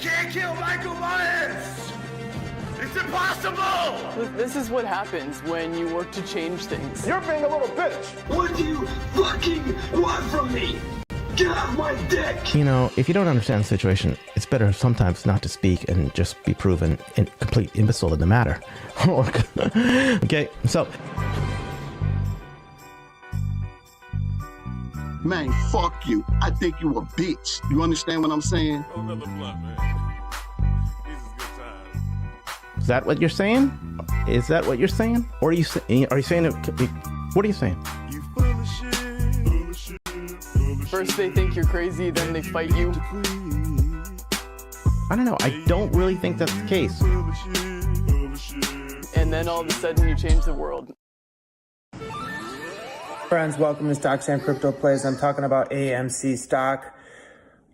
can't kill Michael Moass! It's impossible! This is what happens when you work to change things. You're being a little bitch. What do you fucking want from me? Get off my dick! You know, if you don't understand the situation, it's better sometimes not to speak and just be proven a complete imbecile in the matter. Okay, so... Man, fuck you. I think you a bitch. You understand what I'm saying? Another blunt, man. This is good time. Is that what you're saying? Is that what you're saying? Or are you saying what are you saying? You full of shit, full of shit, full of First they think you're crazy, then they fight you. I don't know. I don't really think that's the case. And then all of a sudden you change the world. Friends, welcome to Stocks and Crypto Plays. I'm talking about AMC stock.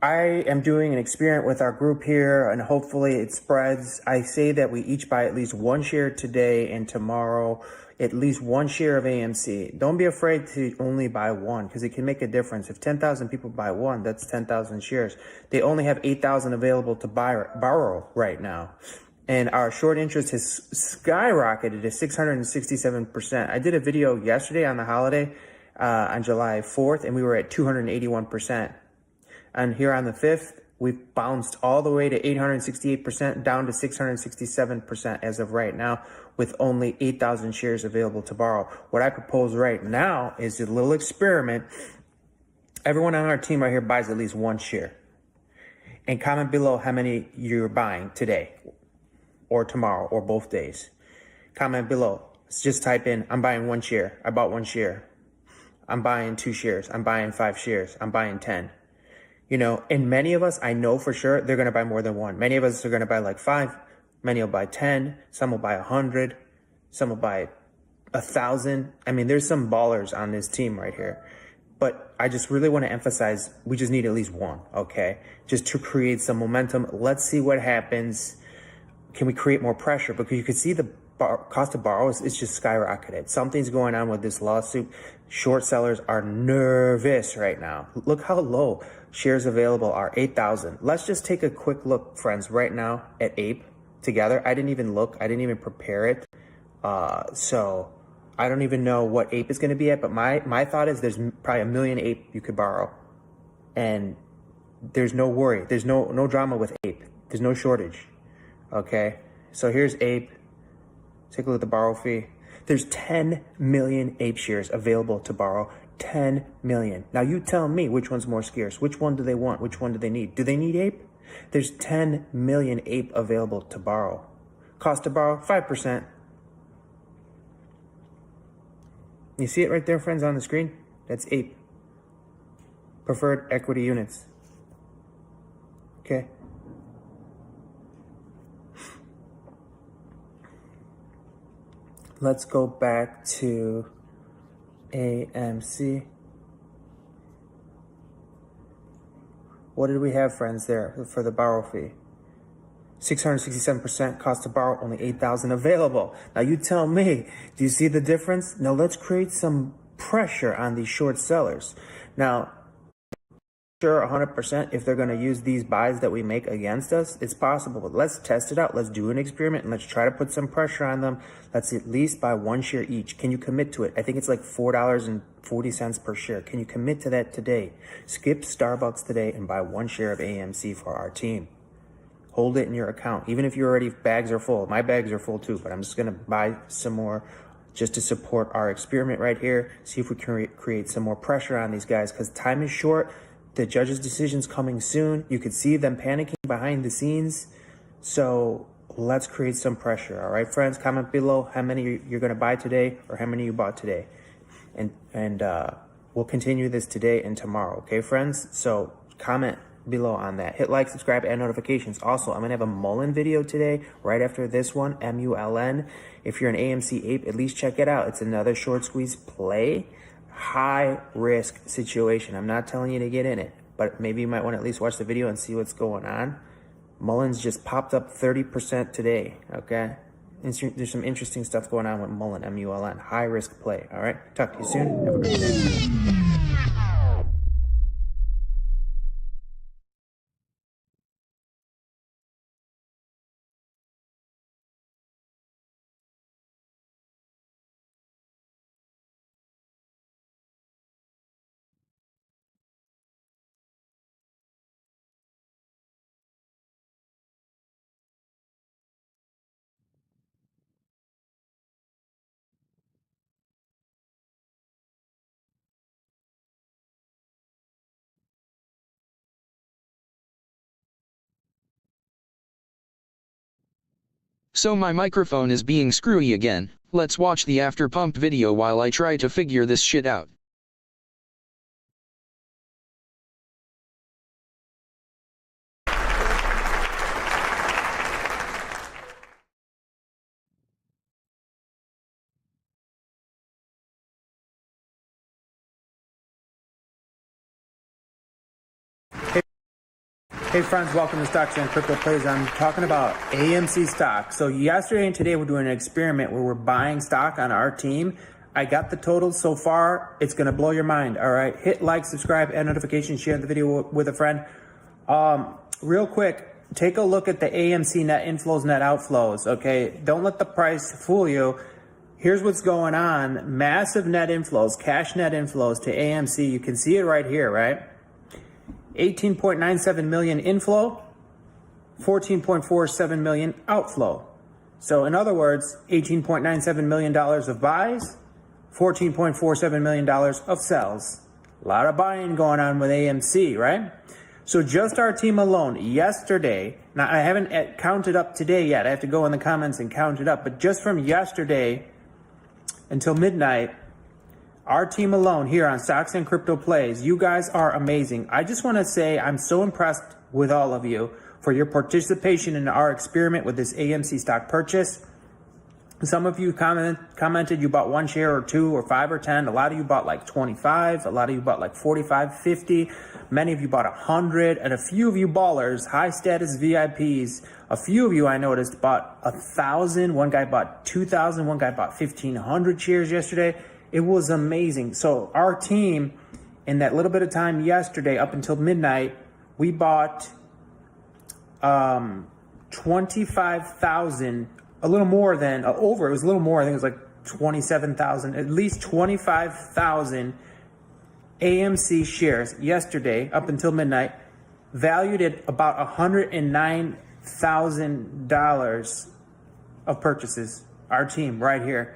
I am doing an experiment with our group here, and hopefully it spreads. I say that we each buy at least one share today and tomorrow, at least one share of AMC. Don't be afraid to only buy one, because it can make a difference. If 10,000 people buy one, that's 10,000 shares. They only have 8,000 available to borrow right now. And our short interest has skyrocketed to 667%. I did a video yesterday on the holiday on July 4th, and we were at 281%. And here on the 5th, we've bounced all the way to 868%, down to 667% as of right now, with only 8,000 shares available to borrow. What I propose right now is a little experiment. Everyone on our team right here buys at least one share. And comment below how many you're buying today, or tomorrow, or both days. Comment below. Just type in, I'm buying one share. I bought one share. I'm buying 2 shares. I'm buying 5 shares. I'm buying 10. You know, and many of us, I know for sure, they're going to buy more than one. Many of us are going to buy like 5. Many will buy 10. Some will buy 100. Some will buy 1,000. I mean, there's some ballers on this team right here. But I just really want to emphasize, we just need at least one, okay? Just to create some momentum. Let's see what happens. Can we create more pressure? Because you can see the cost of borrow is just skyrocketed. Something's going on with this lawsuit. Short sellers are nervous right now. Look how low shares available are, 8,000. Let's just take a quick look, friends, right now at APE together. I didn't even look. I didn't even prepare it. So I don't even know what APE is going to be at. But my thought is there's probably 1 million APE you could borrow. And there's no worry. There's no drama with APE. There's no shortage. Okay, so here's APE. Take a look at the borrow fee. There's 10 million APE shares available to borrow. 10 million. Now you tell me which one's more scarce. Which one do they want? Which one do they need? Do they need APE? There's 10 million APE available to borrow. Cost to borrow, 5%. You see it right there, friends, on the screen? That's APE. Preferred equity units. Okay. Let's go back to AMC. What did we have, friends, there for the borrow fee? 667% cost to borrow, only 8,000 available. Now you tell me, do you see the difference? Now let's create some pressure on these short sellers. Now, sure 100% if they're going to use these buys that we make against us, it's possible, but let's test it out. Let's do an experiment and let's try to put some pressure on them. Let's at least buy one share each. Can you commit to it? I think it's like $4.40 per share. Can you commit to that today? Skip Starbucks today and buy one share of AMC for our team. Hold it in your account. Even if your bags are full. My bags are full too, but I'm just going to buy some more just to support our experiment right here. See if we can create some more pressure on these guys, because time is short. The judge's decision's coming soon. You could see them panicking behind the scenes. So let's create some pressure. All right, friends, comment below how many you're going to buy today or how many you bought today. And we'll continue this today and tomorrow. Okay, friends? So comment below on that. Hit like, subscribe, and notifications. Also, I'm going to have a Mullen video today right after this one, M-U-L-N. If you're an AMC ape, at least check it out. It's another short squeeze play. High risk situation. I'm not telling you to get in it, but maybe you might want to at least watch the video and see what's going on. Mullen's just popped up 30% today. Okay, there's some interesting stuff going on with Mullen, M-U-L-N. High risk play. All right, talk to you soon. Have a great day. So my microphone is being screwy again. Let's watch the after pump video while I try to figure this shit out. Hey friends, welcome to Stocks and Crypto Plays. I'm talking about AMC stock. So yesterday and today we're doing an experiment where we're buying stock on our team. I got the totals so far. It's going to blow your mind. All right. Hit like, subscribe, and notification, share the video with a friend. Real quick, take a look at the AMC net inflows, net outflows. Okay. Don't let the price fool you. Here's what's going on. Massive net inflows, cash net inflows to AMC. You can see it right here, right? 18.97 million inflow, 14.47 million outflow. So in other words, $18.97 million of buys, $14.47 million of sells. A lot of buying going on with AMC, right? So just our team alone yesterday, now I haven't counted up today yet. I have to go in the comments and count it up. But just from yesterday until midnight, our team alone here on Stocks and Crypto Plays, you guys are amazing. I just want to say I'm so impressed with all of you for your participation in our experiment with this AMC stock purchase. Some of you commented you bought one share or two or 5 or 10. A lot of you bought like 25. A lot of you bought like 45, 50. Many of you bought 100. And a few of you ballers, high status VIPs, a few of you I noticed bought 1,000. One guy bought 2,000. One guy bought 1,500 shares yesterday. It was amazing. So our team, in that little bit of time yesterday up until midnight, we bought 25,000, a little more than, it was a little more, I think it was like 27,000, at least 25,000 AMC shares yesterday up until midnight, valued at about $109,000 of purchases. Our team right here.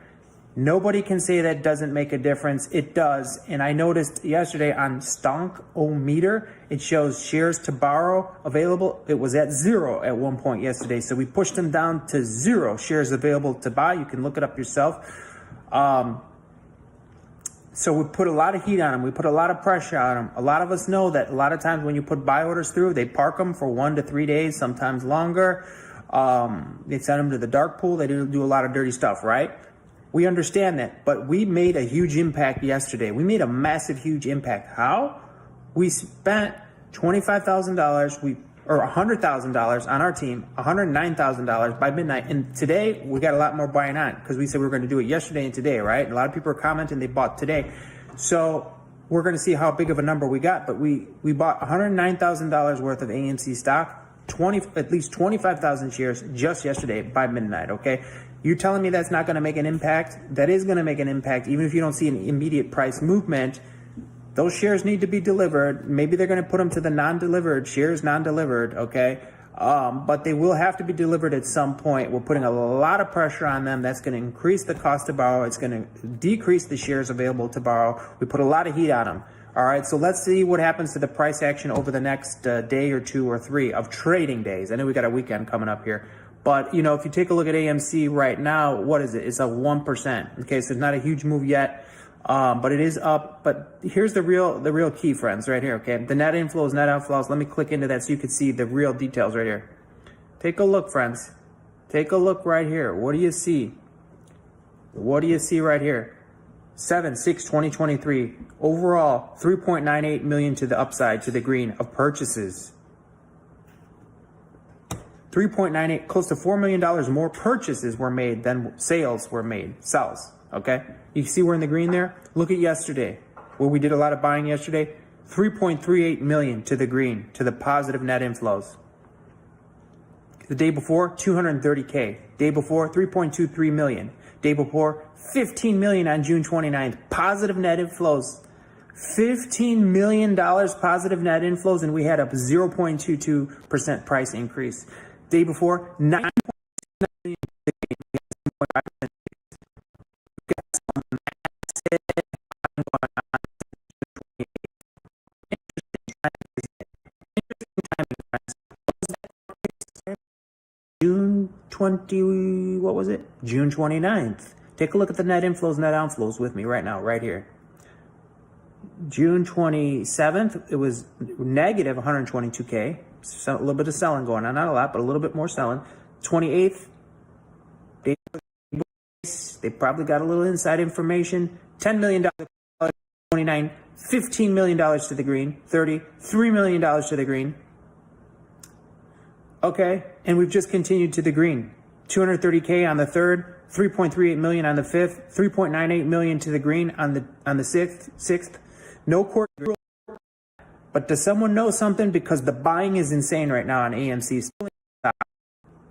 Nobody can say that doesn't make a difference. It does. And I noticed yesterday on Stonk-O-Meter, it shows shares to borrow available. It was at 0 at one point yesterday. So we pushed them down to 0 shares available to buy. You can look it up yourself. So we put a lot of heat on them. We put a lot of pressure on them. A lot of us know that a lot of times when you put buy orders through, they park them for 1 to 3 days, sometimes longer. They send them to the dark pool. They do a lot of dirty stuff, right? We understand that, but we made a huge impact yesterday. We made a massive, huge impact. How? We spent $25,000, or $100,000 on our team, $109,000 by midnight. And today we got a lot more buying on because we said we were going to do it yesterday and today, right? And a lot of people are commenting they bought today. So we're going to see how big of a number we got. But we bought $109,000 worth of AMC stock, at least 25,000 shares just yesterday by midnight, okay? You're telling me that's not going to make an impact? That is going to make an impact, even if you don't see an immediate price movement. Those shares need to be delivered. Maybe they're going to put them to the non-delivered, shares non-delivered, okay? But they will have to be delivered at some point. We're putting a lot of pressure on them. That's going to increase the cost to borrow. It's going to decrease the shares available to borrow. We put a lot of heat on them. All right, so let's see what happens to the price action over the next day or 2 or 3 of trading days. I know we got a weekend coming up here. But, you know, if you take a look at AMC right now, what is it? It's a 1%. Okay, so it's not a huge move yet, but it is up. But here's the real key, friends, right here, okay? The net inflows, net outflows. Let me click into that so you can see the real details right here. Take a look, friends. Take a look right here. What do you see? What do you see right here? 7/6/2023. Overall, 3.98 million to the upside, to the green of purchases. 3.98, close to $4 million more purchases were made than sales were made, sells, okay? You see we're in the green there? Look at yesterday, where we did a lot of buying yesterday. 3.38 million to the green, to the positive net inflows. The day before, 230K. Day before, 3.23 million. Day before, 15 million on June 29th. Positive net inflows. $15 million positive net inflows, and we had a 0.22% price increase. Day before, 9.9 million. June what was it? June 29th. Take a look at the net inflows, net outflows with me right now, right here. June 27th, it was negative 122K. So a little bit of selling going on, not a lot, but a little bit more selling. 28th, they probably got a little inside information. $10 million, 29, $15 million to the green, 30, $3 million to the green. Okay, and we've just continued to the green. 230K on the 3rd, 3.38 million on the 5th, 3.98 million to the green on the 6th. No court, but does someone know something? Because the buying is insane right now on AMC.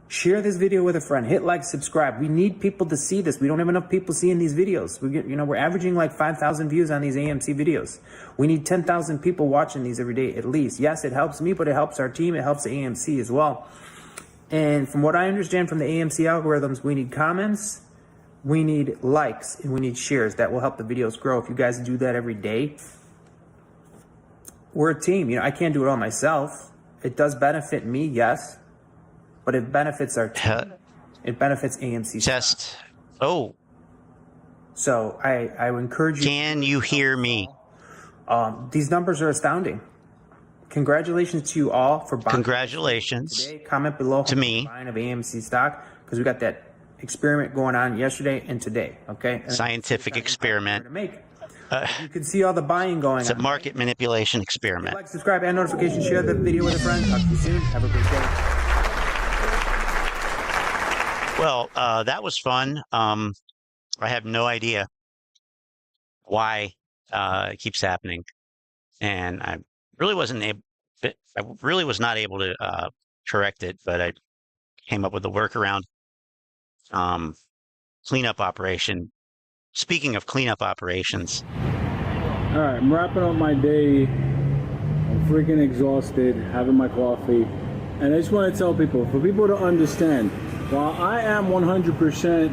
Share this video with a friend. Hit like, subscribe. We need people to see this. We don't have enough people seeing these videos. We're averaging like 5,000 views on these AMC videos. We need 10,000 people watching these every day at least. Yes, it helps me, but it helps our team. It helps AMC as well. And from what I understand from the AMC algorithms, we need comments, we need likes, and we need shares. That will help the videos grow. If you guys do that every day, we're a team. I can't do it all myself. It does benefit me, yes, but it benefits our team. It benefits AMC. Test. Oh. So I would encourage you. Can you hear me? These numbers are astounding. Congratulations to you all for buying. Congratulations. Today, comment below to me. Buying of AMC stock, because we got that experiment going on yesterday and today. Okay. And scientific experiment. To make. You can see all the buying going on. It's a market manipulation experiment. Like, subscribe, and notification. Share the video with a friend. Talk to you soon. Have a great day. Well, that was fun. I have no idea why it keeps happening, and I really was not able to correct it, but I came up with a workaround. Cleanup operation. Speaking of cleanup operations. All right, I'm wrapping up my day. I'm freaking exhausted, having my coffee. And I just want to tell people, for people to understand, while I am 100%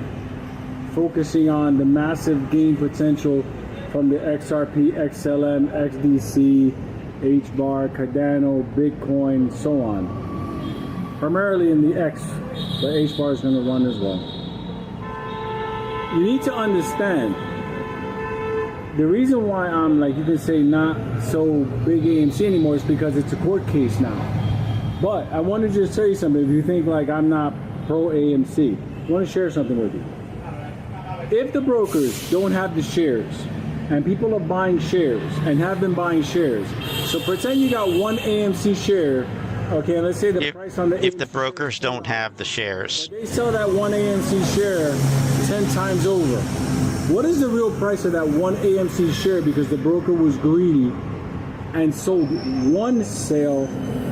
focusing on the massive gain potential from the XRP, XLM, XDC, HBAR, Cardano, Bitcoin, so on. Primarily in the X, but HBAR is going to run as well. You need to understand, the reason why I'm, like you can say, not so big AMC anymore is because it's a court case now. But I want to just tell you something. If you think like I'm not pro AMC, I want to share something with you. If the brokers don't have the shares, and people are buying shares and have been buying shares, so pretend you got one AMC share. Okay, let's say the price on the if the brokers don't have the shares, they sell that one AMC share 10 times over. What is the real price of that one AMC share? Because the broker was greedy and sold one sale,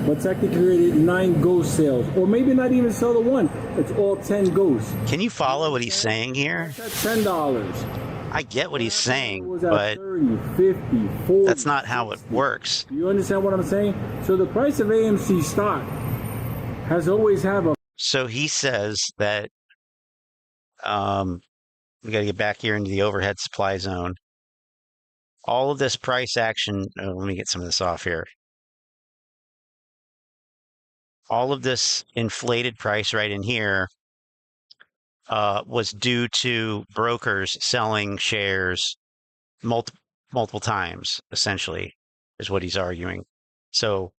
but technically created 9 ghost sales, or maybe not even sell the one. It's all 10 ghosts. Can you follow what he's saying here? That's $10. I get what he's saying, It was at but 30, 50, 40, that's not how it works. Do you understand what I'm saying? So the price of AMC stock has always had a... So he says that we got to get back here into the overhead supply zone. All of this price action, let me get some of this off here. All of this inflated price right in here was due to brokers selling shares multiple times, essentially, is what he's arguing. So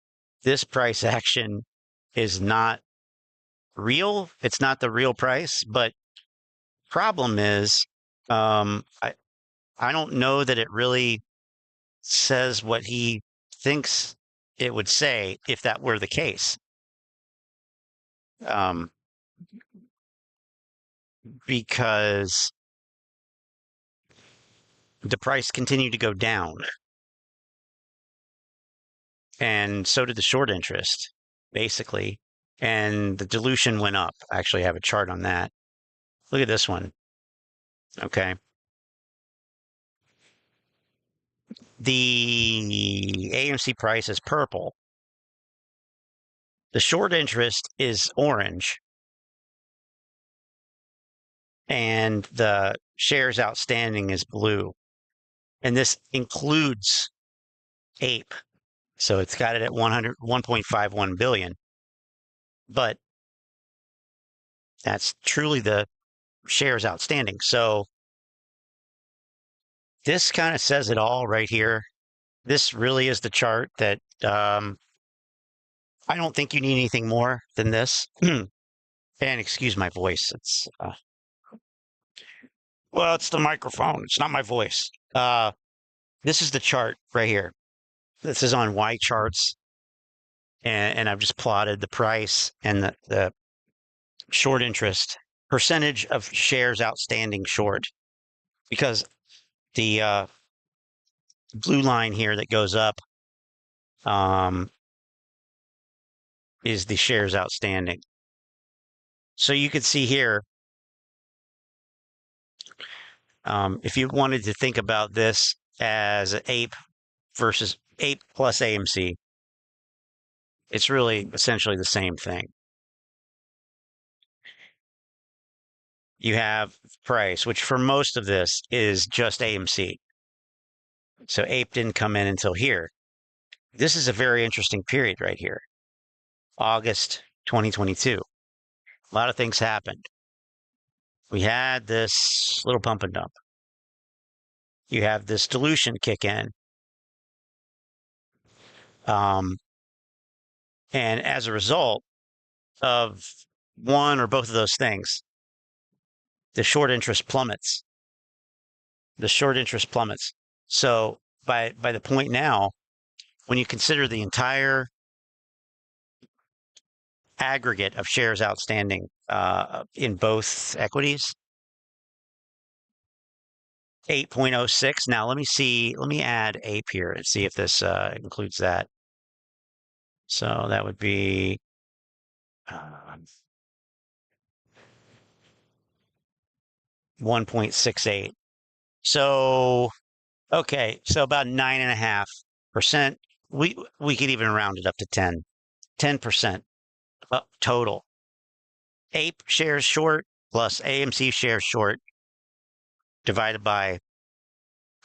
this price action is not real. It's not the real price, but problem is, I don't know that it really says what he thinks it would say if that were the case. Because the price continued to go down. And so did the short interest, basically. And the dilution went up. I actually have a chart on that. Look at this one. Okay. The AMC price is purple. The short interest is orange. And the shares outstanding is blue. And this includes APE. So it's got it at 1.51 billion. But That's truly the shares outstanding. So this kind of says it all right here. This really is the chart that I don't think you need anything more than this. And excuse my voice. It's well, it's the microphone. It's not my voice. This is the chart right here. This is on Y charts, and I've just plotted the price and the short interest percentage of shares outstanding short, because the blue line here that goes up is the shares outstanding. So you could see here, if you wanted to think about this as an ape versus ape plus AMC, it's really essentially the same thing. You have price, which for most of this is just AMC. So ape didn't come in until here. This is a very interesting period right here. August 2022. A lot of things happened. We had this little pump and dump. You have this dilution kick in. And as a result of one or both of those things, the short interest plummets. The short interest plummets. So by the point now, when you consider the entire aggregate of shares outstanding in both equities, 8.06. Now let me add ape here and see if this includes that. So that would be 1.68. So okay, so about 9.5%. We could even round it up to 10% total. Ape shares short plus AMC shares short divided by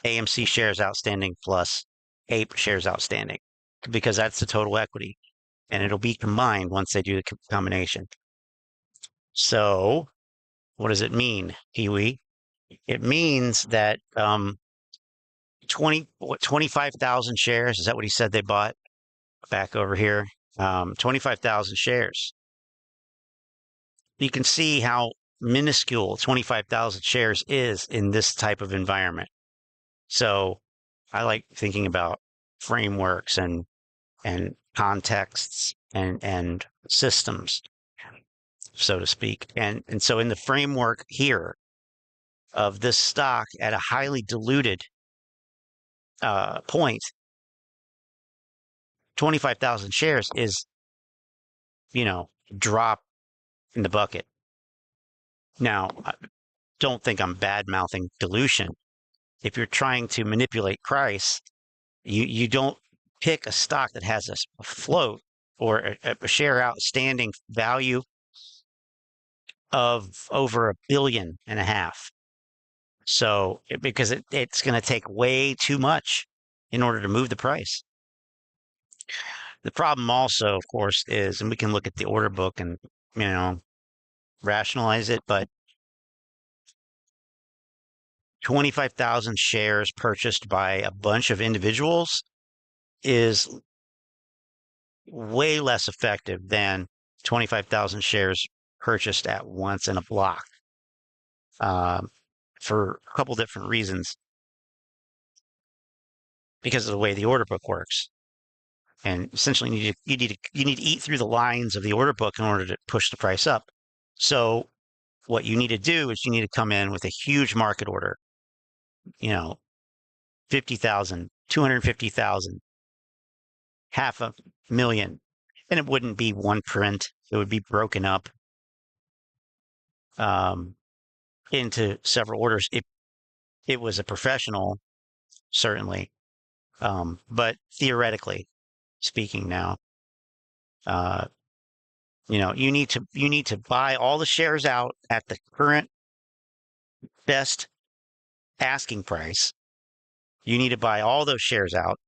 AMC shares outstanding plus ape shares outstanding, because that's the total equity, and it'll be combined once they do the combination. So what does it mean, Kiwi? It means that 25,000 shares, is that what he said they bought back over here? 25,000 shares. You can see how minuscule 25,000 shares is in this type of environment. So I like thinking about frameworks and contexts and systems, so to speak. And so in the framework here of this stock at a highly diluted point, 25,000 shares is, drop in the bucket. Now, I don't think I'm bad-mouthing dilution. If you're trying to manipulate price, you don't pick a stock that has a float or a share outstanding value of over $1.5 billion. So, because it's going to take way too much in order to move the price. The problem also, of course, is, and we can look at the order book and, rationalize it, but 25,000 shares purchased by a bunch of individuals is way less effective than 25,000 shares purchased at once in a block, for a couple different reasons. Because of the way the order book works. And essentially you need to eat through the lines of the order book in order to push the price up. So what you need to do is you need to come in with a huge market order, 50,000, 250,000, 500,000, and it wouldn't be one print. It would be broken up into several orders. It was a professional, certainly, but theoretically speaking now, you need to buy all the shares out at the current best asking price. You need to buy all those shares out,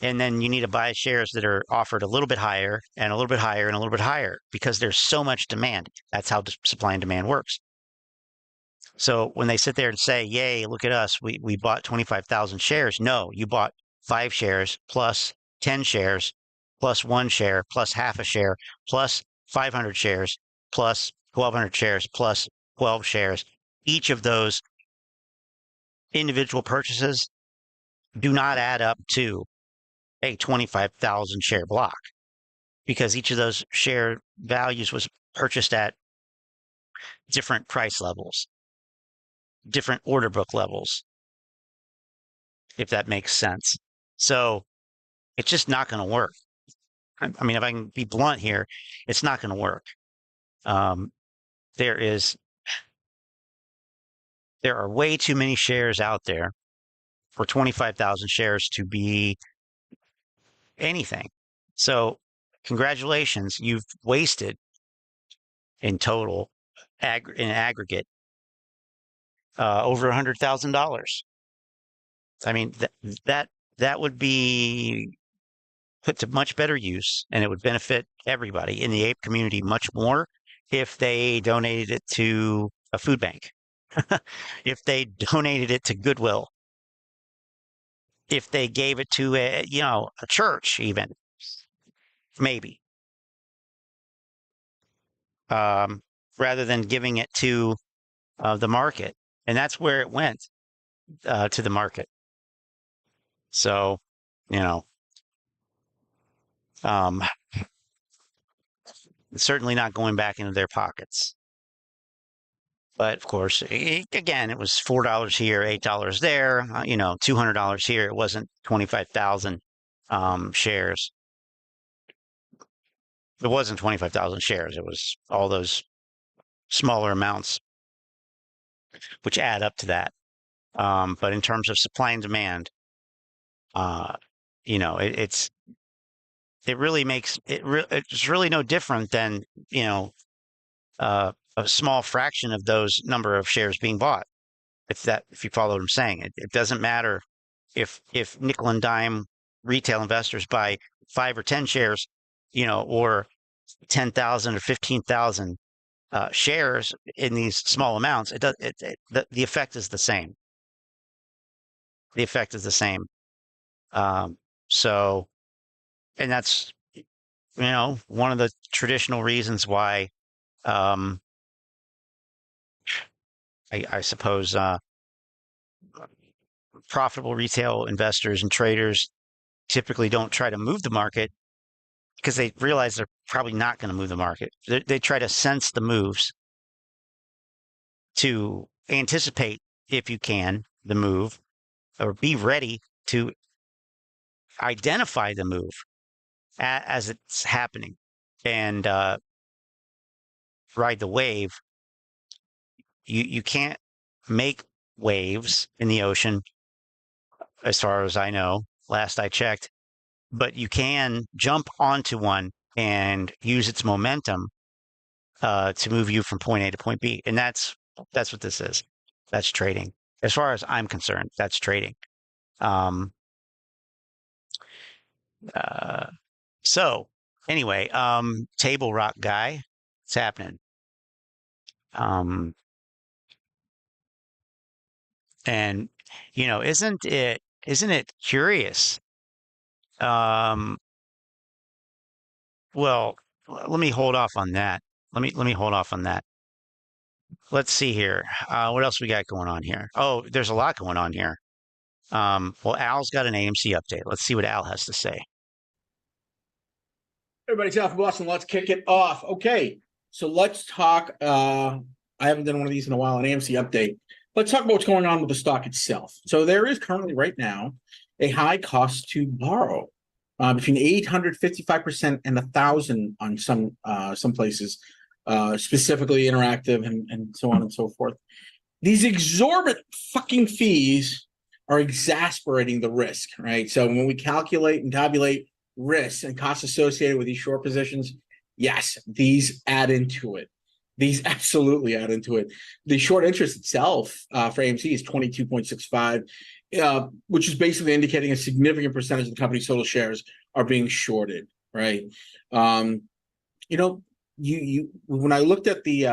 And then you need to buy shares that are offered a little bit higher and a little bit higher and a little bit higher because there's so much demand. That's how supply and demand works. So when they sit there and say, yay, look at us, we bought 25,000 shares. No, you bought 5 shares plus 10 shares plus 1 share plus half a share plus 500 shares plus 1,200 shares plus 12 shares. Each of those individual purchases do not add up to a 25,000 share block because each of those share values was purchased at different price levels, different order book levels, if that makes sense. So it's just not going to work. I mean, if I can be blunt here, it's not going to work. There are way too many shares out there for 25,000 shares to be anything. So congratulations, you've wasted in total, in aggregate, over $100,000. I mean, that would be put to much better use, and it would benefit everybody in the ape community much more if they donated it to a food bank, if they donated it to Goodwill, if they gave it to a church, even maybe, rather than giving it to the market. And that's where it went, to the market. So, certainly not going back into their pockets. But of course, again, it was $4 here, $8 there, $200 here. It wasn't 25,000 shares. It wasn't 25,000 shares. It was all those smaller amounts, which add up to that. But in terms of supply and demand, it's really no different than, a small fraction of those number of shares being bought. If you follow what I'm saying, it doesn't matter if nickel and dime retail investors buy 5 or 10 shares, or 10,000 or 15,000 shares in these small amounts. The effect is the same. The effect is the same. So, and that's, one of the traditional reasons why, I suppose, profitable retail investors and traders typically don't try to move the market because they realize they're probably not going to move the market. They try to sense the moves, to anticipate, if you can, the move, or be ready to identify the move as it's happening and ride the wave. You can't make waves in the ocean, as far as I know, last I checked, but you can jump onto one and use its momentum to move you from point A to point B. And that's what this is. That's trading. As far as I'm concerned, that's trading. So anyway, table rock guy, what's happening? And isn't it curious? Well, let me hold off on that. Let me hold off on that. Let's see here. What else we got going on here? Oh, there's a lot going on here. Well, Al's got an AMC update. Let's see what Al has to say. Everybody's out from Boston. Let's kick it off. Okay, so let's talk. I haven't done one of these in a while, an AMC update. Let's talk about what's going on with the stock itself. So there is currently right now a high cost to borrow between 855% and 1,000 on some places, specifically interactive and so on and so forth. These exorbitant fucking fees are exasperating the risk, right? So when we calculate and tabulate risks and costs associated with these short positions, yes, these add into it. These absolutely add into it. The short interest itself for AMC is 22.65. which is basically indicating a significant percentage of the company's total shares are being shorted, right? You know, you when I looked at the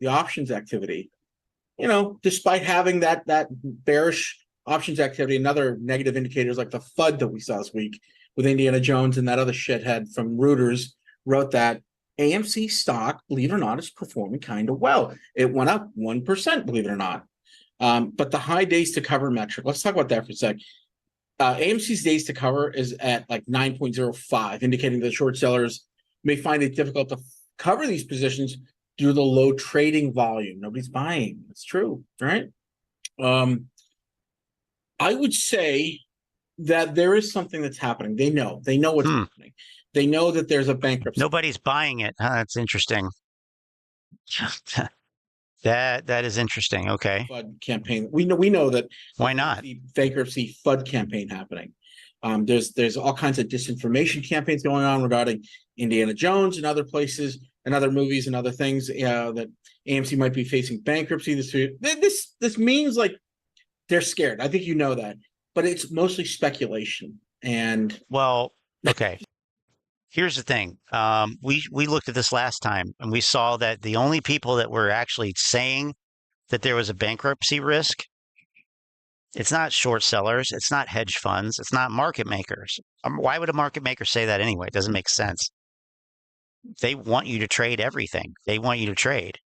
options activity, you know, despite having that bearish options activity, another negative indicators like the FUD that we saw this week with Indiana Jones and that other shithead from Reuters wrote that AMC stock, believe it or not, is performing kind of well. It went up 1%, believe it or not. But the high days to cover metric, let's talk about that for a sec. AMC's days to cover is at like 9.05, indicating that short sellers may find it difficult to cover these positions due to the low trading volume. Nobody's buying. It's true, right? I would say that there is something that's happening. They know what's happening. They know that there's a bankruptcy. Nobody's buying it. That's interesting. That is interesting. Okay. FUD campaign. We know that. Why not? The bankruptcy FUD campaign happening. There's all kinds of disinformation campaigns going on regarding Indiana Jones and other places and other movies and other things that AMC might be facing bankruptcy. This means like they're scared. I think you know that, but it's mostly speculation. And well, okay. Here's the thing. We looked at this last time and we saw that the only people that were actually saying that there was a bankruptcy risk, it's not short sellers, it's not hedge funds, it's not market makers. Why would a market maker say that anyway? It doesn't make sense. They want you to trade everything. They want you to trade.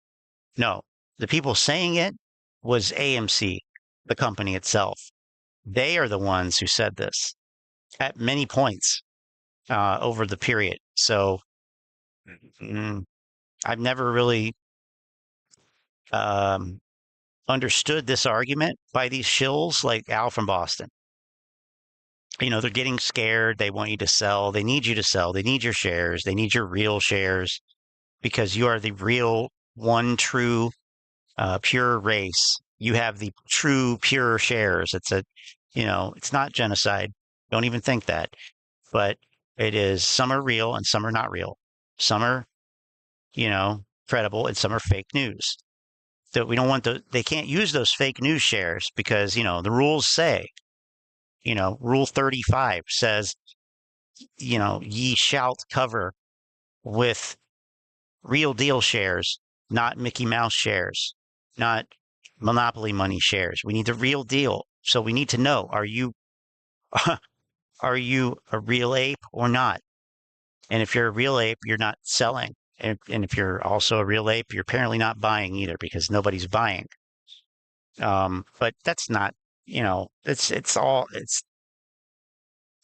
No, the people saying it was AMC, the company itself. They are the ones who said this at many points over the period. So I've never really understood this argument by these shills like Al from Boston. You know, they're getting scared. They want you to sell. They need you to sell. They need your shares. They need your real shares because you are the real one true pure race. You have the true pure shares. It's it's not genocide. Don't even think that. But it is, some are real and some are not real. Some are, credible and some are fake news. So we don't want they can't use those fake news shares because, the rules say, Rule 35 says, ye shalt cover with real deal shares, not Mickey Mouse shares, not monopoly money shares. We need the real deal. So we need to know, are you a real ape or not? And if you're a real ape, you're not selling. And if you're also a real ape, you're apparently not buying either because nobody's buying. But that's not, it's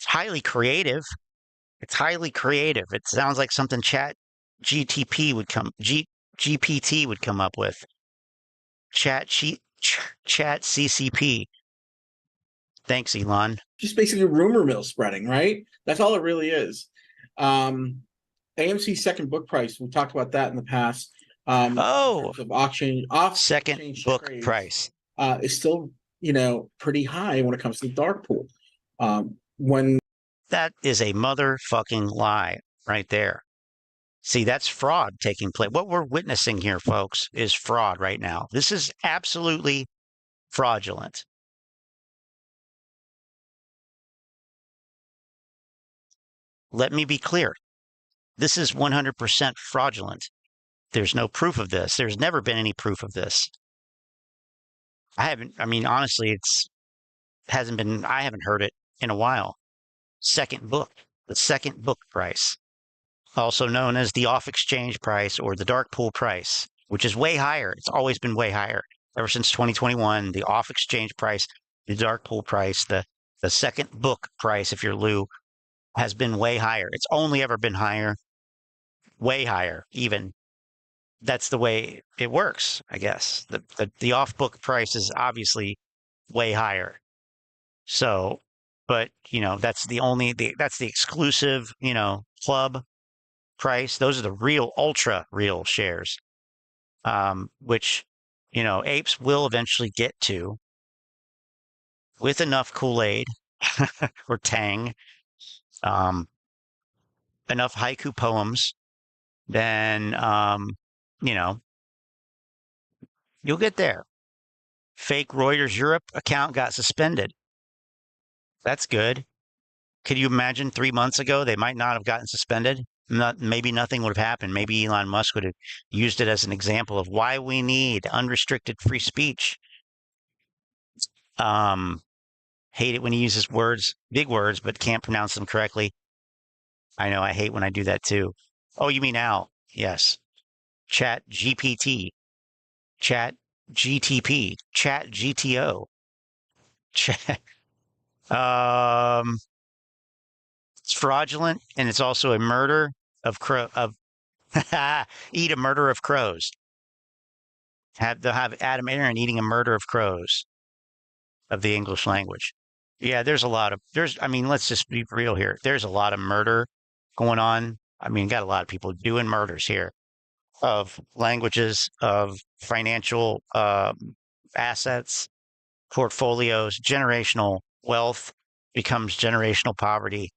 highly creative. It's highly creative. It sounds like something GPT would come up with. Chat CCP. Thanks, Elon. Just basically rumor mill spreading, right? That's all it really is. AMC's second book price, we talked about that in the past. Of second book trades, price is still, pretty high when it comes to the dark pool. When that is a motherfucking lie right there. See, that's fraud taking place. What we're witnessing here, folks, is fraud right now. This is absolutely fraudulent. Let me be clear. This is 100% fraudulent. There's no proof of this. There's never been any proof of this. I haven't heard it in a while. The second book price, also known as the off-exchange price or the dark pool price, which is way higher. It's always been way higher. Ever since 2021, the off-exchange price, the dark pool price, the second book price, if you're Lou, has been way higher. It's only ever been higher, way higher, even. That's the way it works, I guess. The off-book price is obviously way higher. So, but, that's the exclusive, club price. Those are the real, ultra real shares, which, apes will eventually get to with enough Kool-Aid or Tang, enough haiku poems, then, you'll get there. Fake Reuters Europe account got suspended. That's good. Could you imagine 3 months ago they might not have gotten suspended? Maybe nothing would have happened. Maybe Elon Musk would have used it as an example of why we need unrestricted free speech. Hate it when he uses words, big words, but can't pronounce them correctly. I know, I hate when I do that too. Oh, you mean Al? Yes. Chat GPT, Chat GTP, Chat GTO. Chat. It's fraudulent, and it's also a murder of eat a murder of crows. They'll have Adam Aaron eating a murder of crows of the English language. Yeah, I mean, let's just be real here. There's a lot of murder going on. I mean, got a lot of people doing murders here of languages, of financial assets, portfolios, generational wealth becomes generational poverty.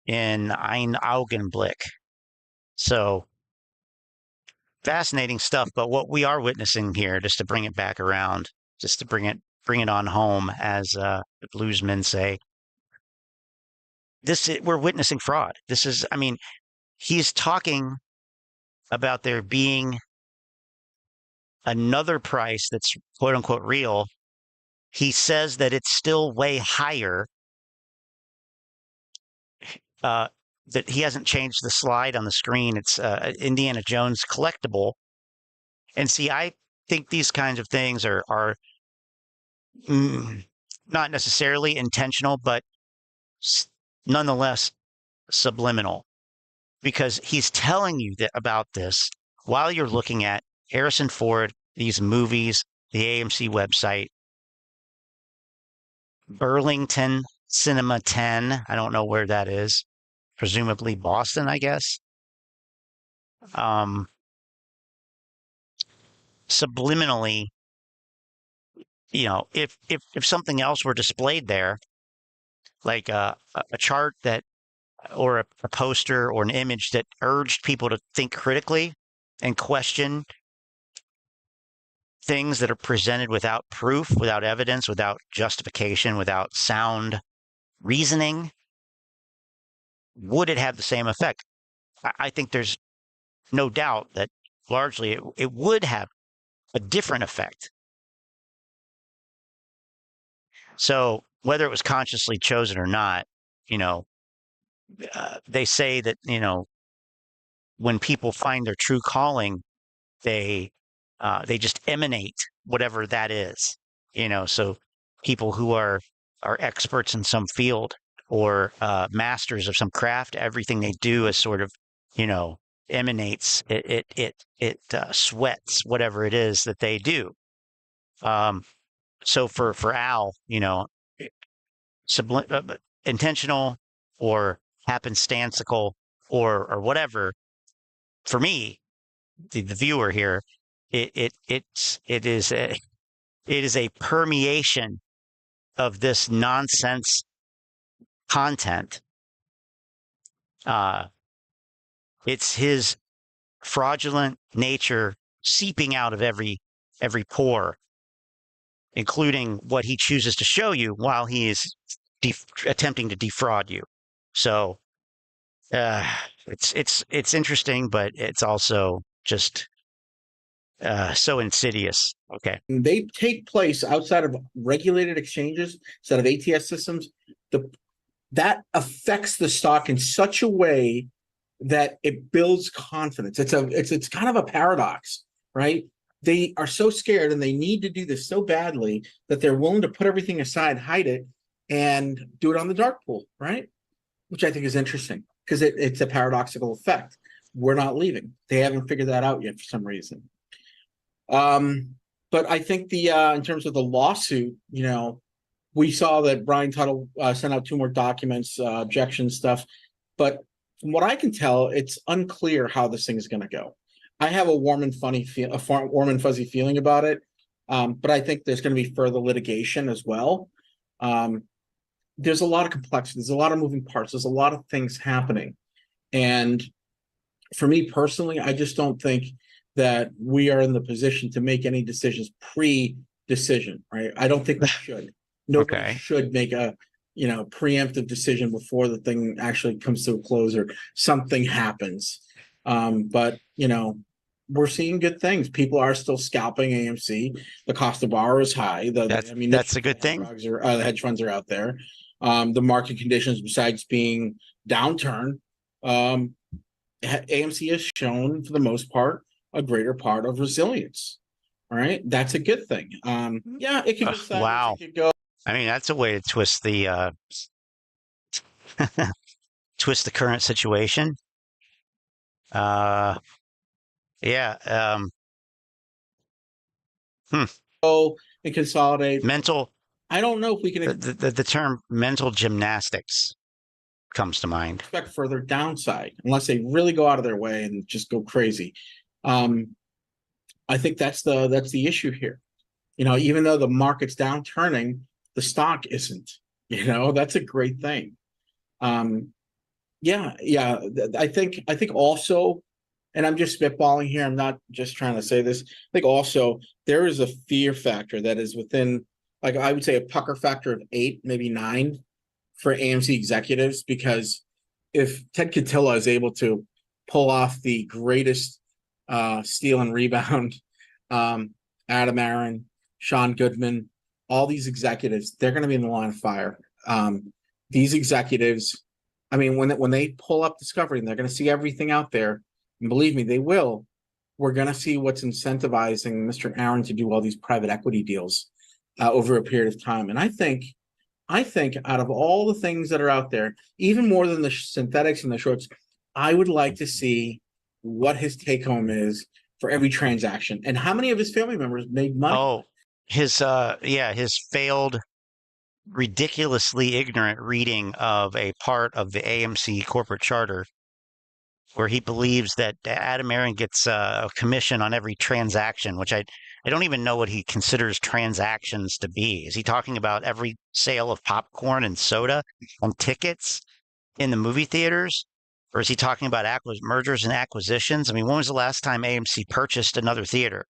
In ein Augenblick. So fascinating stuff. But what we are witnessing here, just to bring it back around, just to bring it on home, as the bluesmen say, we're witnessing fraud. I mean, he's talking about there being another price that's quote unquote real. He says that it's still way higher. That he hasn't changed the slide on the screen. It's Indiana Jones collectible. And see, I think these kinds of things are not necessarily intentional, but nonetheless subliminal, because he's telling you about this while you're looking at Harrison Ford, these movies, the AMC website, Burlington Cinema 10. I don't know where that is. Presumably Boston, I guess. Subliminally, if something else were displayed there, like a chart that, or a poster or an image that urged people to think critically and question things that are presented without proof, without evidence, without justification, without sound reasoning, would it have the same effect? I think there's no doubt that largely it would have a different effect. So whether it was consciously chosen or not, they say that, when people find their true calling, they just emanate whatever that is, so people who are experts in some field or masters of some craft, everything they do is sort of, emanates, it sweats whatever it is that they do. So for Al, intentional or happenstantical or whatever, for me, the viewer here, it is a permeation of this nonsense content. It's his fraudulent nature seeping out of every pore, including what he chooses to show you while he is attempting to defraud you. So it's interesting, but it's also just so insidious. Okay. They take place outside of regulated exchanges, instead of ATS systems. That affects the stock in such a way that it builds confidence. It's kind of a paradox, right? They are so scared and they need to do this so badly that they're willing to put everything aside, hide it, and do it on the dark pool, right? Which I think is interesting because it's a paradoxical effect. We're not leaving. They haven't figured that out yet for some reason. But I think in terms of the lawsuit, we saw that Brian Tuttle sent out 2 more documents, objection stuff. But from what I can tell, it's unclear how this thing is going to go. I have a warm and fuzzy feeling about it. But I think there's going to be further litigation as well. There's a lot of complexity. There's a lot of moving parts. There's a lot of things happening. And for me personally, I just don't think that we are in the position to make any decisions pre decision, right? I don't think we should. Nobody Okay. should make a preemptive decision before the thing actually comes to a close or something happens. But we're seeing good things. People are still scalping AMC. The cost of borrow is high. That's a good thing. The hedge funds are out there. The market conditions, besides being downturn, AMC has shown for the most part a greater part of resilience. All right, that's a good thing. Yeah, it can go sideways, Wow. it could go. I mean, that's a way to twist the twist the current situation. Yeah. Go and consolidate. Mental. I don't know if we can The term mental gymnastics comes to mind. expect further downside unless they really go out of their way and just go crazy. I think that's the issue here. Even though the market's downturning, the stock isn't. That's a great thing. Yeah. I think also, and I'm just spitballing here, I'm not just trying to say this. I think also there is a fear factor that is within, like I would say a pucker factor of 8, maybe 9 for AMC executives, because if Ted Catilla is able to pull off the greatest steal and rebound, Adam Aaron, Sean Goodman, all these executives, they're going to be in the line of fire. These executives, I mean, when they pull up Discovery and they're going to see everything out there, and believe me, they will. We're going to see what's incentivizing Mr. Aaron to do all these private equity deals over a period of time. And I think out of all the things that are out there, even more than the synthetics and the shorts, I would like to see what his take home is for every transaction and how many of his family members made money. Oh, his failed, ridiculously ignorant reading of a part of the AMC corporate charter where he believes that Adam Aaron gets a commission on every transaction, which I don't even know what he considers transactions to be. Is he talking about every sale of popcorn and soda on tickets in the movie theaters? Or is he talking about mergers and acquisitions? I mean, when was the last time AMC purchased another theater?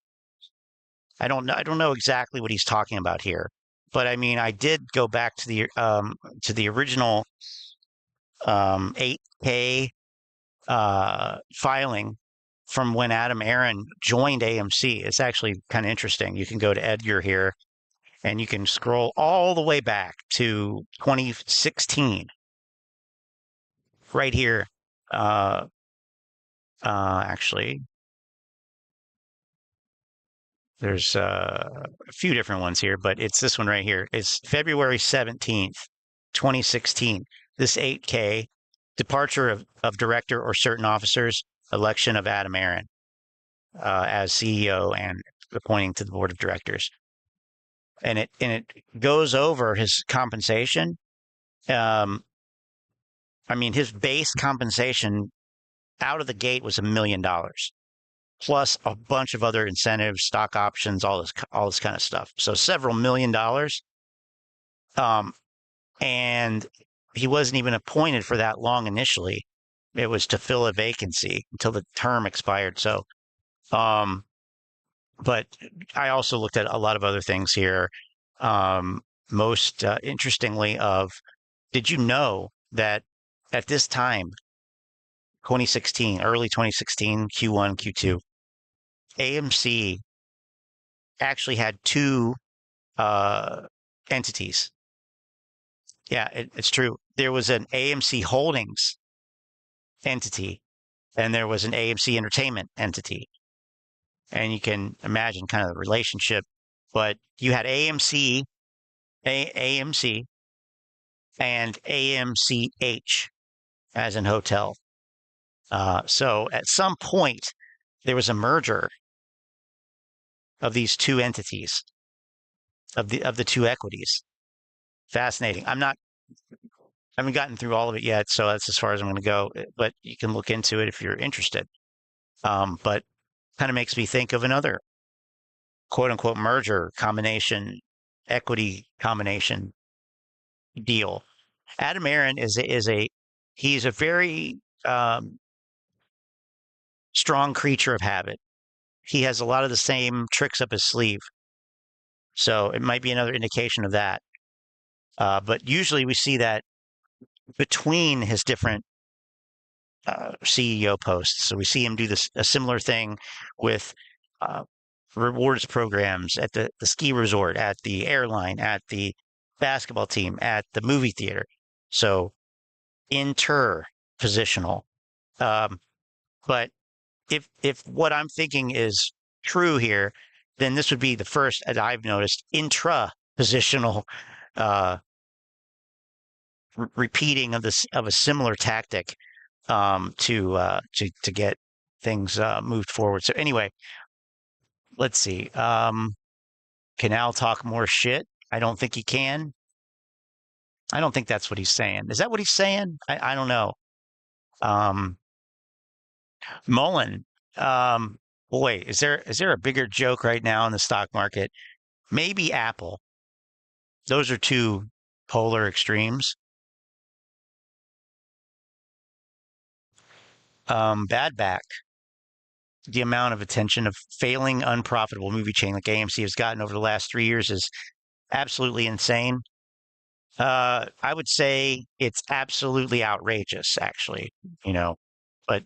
I don't know exactly what he's talking about here. But I mean, I did go back to the original 8K filing from when Adam Aaron joined AMC. It's actually kind of interesting. You can go to Edgar here and you can scroll all the way back to 2016. Right here. Actually, there's a few different ones here, but it's this one right here. It's February 17th, 2016. This 8K, departure of director or certain officers, election of Adam Aaron as CEO and appointing to the board of directors. And it goes over his compensation. I mean, his base compensation out of the gate was $1 million, plus a bunch of other incentives, stock options, all this kind of stuff. So several $1 million. And he wasn't even appointed for that long initially. It was to fill a vacancy until the term expired. So, but I also looked at a lot of other things here. Most interestingly, did you know that at this time, 2016, early 2016, Q1, Q2, AMC actually had 2 entities. Yeah, it's true. There was an AMC Holdings entity, and there was an AMC Entertainment entity. And you can imagine kind of the relationship. But you had AMC, AMC, and AMCH, as in hotel. So at some point, there was a merger of these 2 entities, of the 2 equities. Fascinating. I haven't gotten through all of it yet, so that's as far as I'm going to go. But you can look into it if you're interested. But kind of makes me think of another quote unquote merger combination, equity combination deal. Adam Aaron he's a very strong creature of habit. He has a lot of the same tricks up his sleeve. So it might be another indication of that. But usually we see that between his different CEO posts. So we see him do a similar thing with rewards programs at the ski resort, at the airline, at the basketball team, at the movie theater. So interpositional. But if what I'm thinking is true here, then this would be the first, as I've noticed, intra-positional repeating of a similar tactic to get things moved forward. So anyway, let's see. Can Al talk more shit? I don't think he can. I don't think that's what he's saying. Is that what he's saying? I don't know. Mullen, boy, is there a bigger joke right now in the stock market? Maybe Apple. Those are two polar extremes. Bad back. The amount of attention of failing unprofitable movie chain like AMC has gotten over the last 3 years is absolutely insane. I would say it's absolutely outrageous, actually, but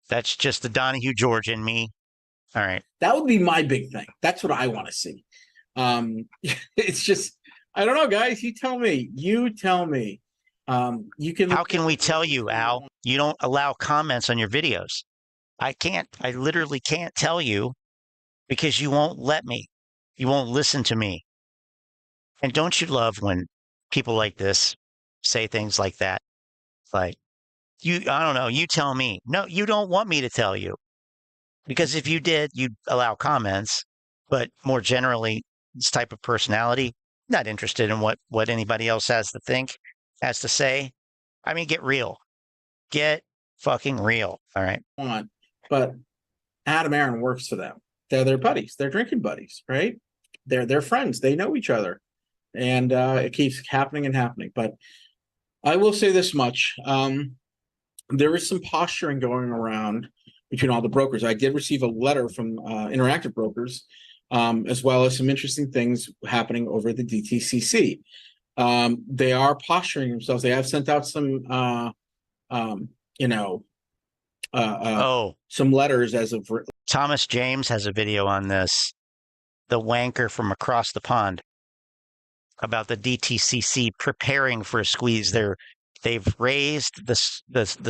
that's just the Donahue George in me. All right. That would be my big thing. That's what I want to see. It's just, I don't know, guys. You tell me. You tell me. You can. How can we tell you, Al? You don't allow comments on your videos. I can't. I literally can't tell you because you won't let me. You won't listen to me. And don't you love when people like this say things like that? Like, I don't know, you tell me. No, you don't want me to tell you. Because if you did, you'd allow comments. But more generally, this type of personality, not interested in what anybody else has to say. I mean, get real. Get fucking real. All right. But Adam Aaron works for them. They're their buddies. They're drinking buddies, right? They're friends. They know each other. And it keeps happening and happening. But I will say this much. There is some posturing going around between all the brokers. I did receive a letter from Interactive Brokers, as well as some interesting things happening over the DTCC. They are posturing themselves. They have sent out some, some letters as of. Thomas James has a video on this, the wanker from across the pond, about the DTCC preparing for a squeeze. They've raised the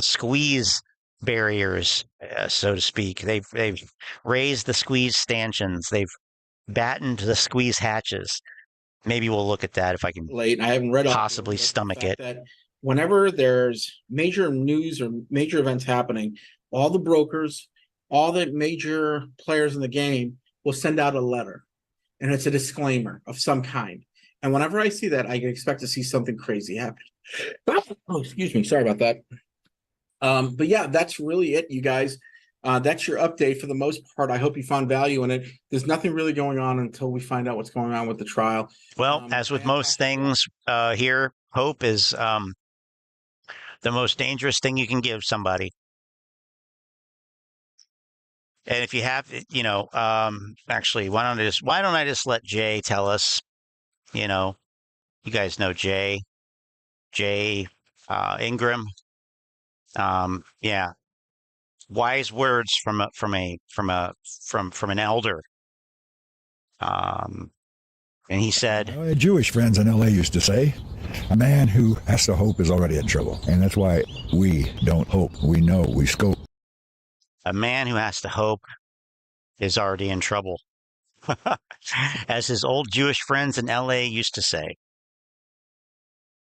squeeze barriers, so to speak. They've raised the squeeze stanchions. They've battened the squeeze hatches. Maybe we'll look at that if I can. Late, I haven't read possibly stomach it. That whenever there's major news or major events happening, all the brokers, all the major players in the game will send out a letter, and it's a disclaimer of some kind. And whenever I see that, I can expect to see something crazy happen. Oh, excuse me. Sorry about that. But yeah, that's really it, you guys. That's your update for the most part. I hope you found value in it. There's nothing really going on until we find out what's going on with the trial. Well, as with most things here, hope is the most dangerous thing you can give somebody. And if you have, actually, why don't I just let Jay tell us? You guys know Jay Ingram. Yeah, wise words from an elder. And he said, My Jewish friends in LA used to say, a man who has to hope is already in trouble. And that's why we don't hope. We know, we scope. A man who has to hope is already in trouble. As his old Jewish friends in LA used to say.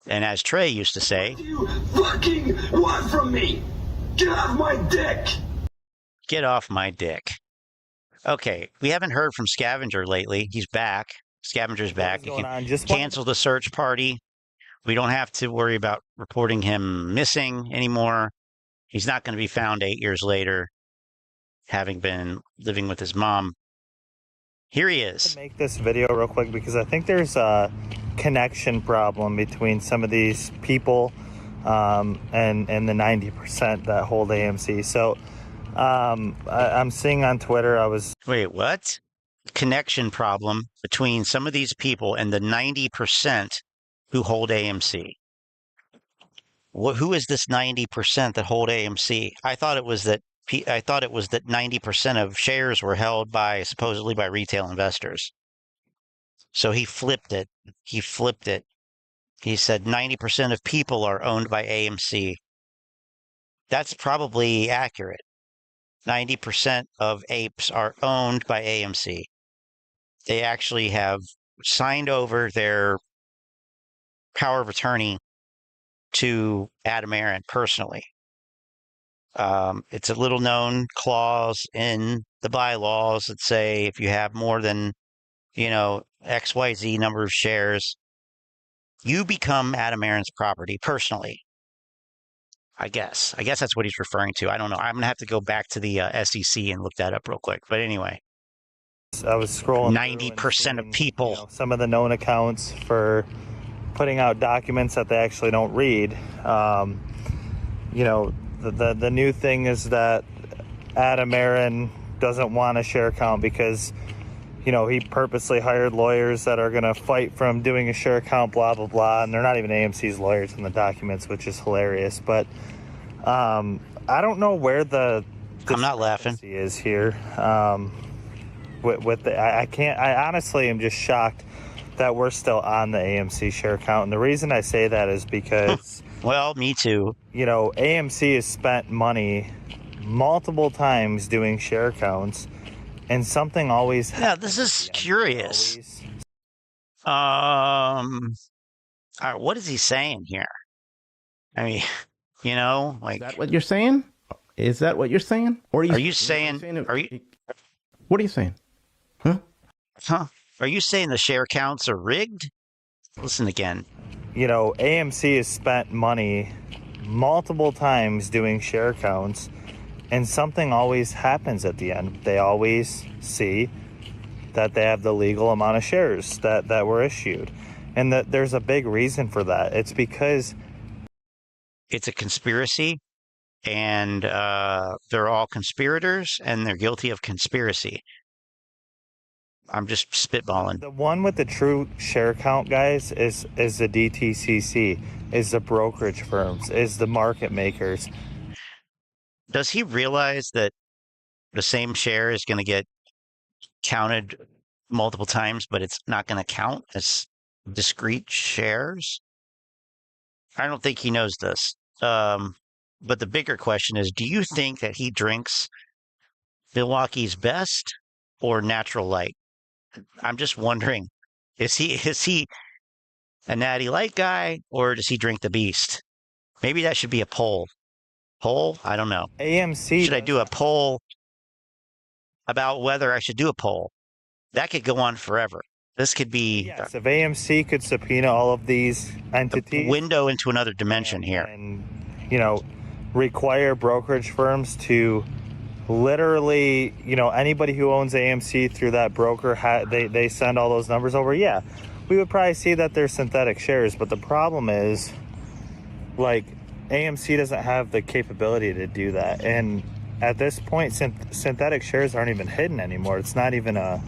And as Trey used to say, What do you fucking want from me? Get off my dick! Get off my dick. Okay, we haven't heard from Scavenger lately. He's back. Scavenger's back. He canceled the search party. We don't have to worry about reporting him missing anymore. He's not going to be found 8 years later, having been living with his mom. Here he is. Make this video real quick because I think there's a connection problem between some of these people and the 90% that hold AMC. So I'm seeing on Twitter, Wait, what? connection problem between some of these people and the 90% who hold AMC. Who is this 90% that hold AMC? I thought it was that 90% of shares were held by supposedly by retail investors. So he flipped it. He said 90% of people are owned by AMC. That's probably accurate. 90% of apes are owned by AMC. They actually have signed over their power of attorney to Adam Aaron personally. It's a little known clause in the bylaws that say if you have more than, XYZ number of shares, you become Adam Aaron's property personally. I guess that's what he's referring to. I don't know. I'm going to have to go back to the SEC and look that up real quick. But anyway. I was scrolling. 90% of people. Some of the known accounts for putting out documents that they actually don't read. The new thing is that Adam Aaron doesn't want a share count because, he purposely hired lawyers that are going to fight from doing a share count, blah, blah, blah. And they're not even AMC's lawyers in the documents, which is hilarious. But I don't know where I'm not laughing is here. I honestly am just shocked that we're still on the AMC share count. And the reason I say that is because well, me too. AMC has spent money multiple times doing share counts, and something always happens. Yeah, this is curious. What is he saying here? I mean, like, is that what you're saying? Is that what you're saying? Or are you saying? What are you saying? Huh? Are you saying the share counts are rigged? Listen again. AMC has spent money multiple times doing share counts, and something always happens at the end. They always see that they have the legal amount of shares that were issued. And that there's a big reason for that. It's because it's a conspiracy, and they're all conspirators, and they're guilty of conspiracy. I'm just spitballing. The one with the true share count, guys, is the DTCC, is the brokerage firms, is the market makers. Does he realize that the same share is going to get counted multiple times, but it's not going to count as discrete shares? I don't think he knows this. But the bigger question is, do you think that he drinks Milwaukee's Best or Natural Light? I'm just wondering, is he a Natty Light guy, or does he drink the Beast? Maybe that should be a poll. I don't know. AMC. Should I do a poll about whether I should do a poll? That could go on forever. This could be. Yes, if AMC could subpoena all of these entities. A window into another dimension here. And, require brokerage firms to literally, anybody who owns AMC through that broker, they send all those numbers over. Yeah, we would probably see that they're synthetic shares. But the problem is, like, AMC doesn't have the capability to do that. And at this point, synthetic shares aren't even hidden anymore. It's not even a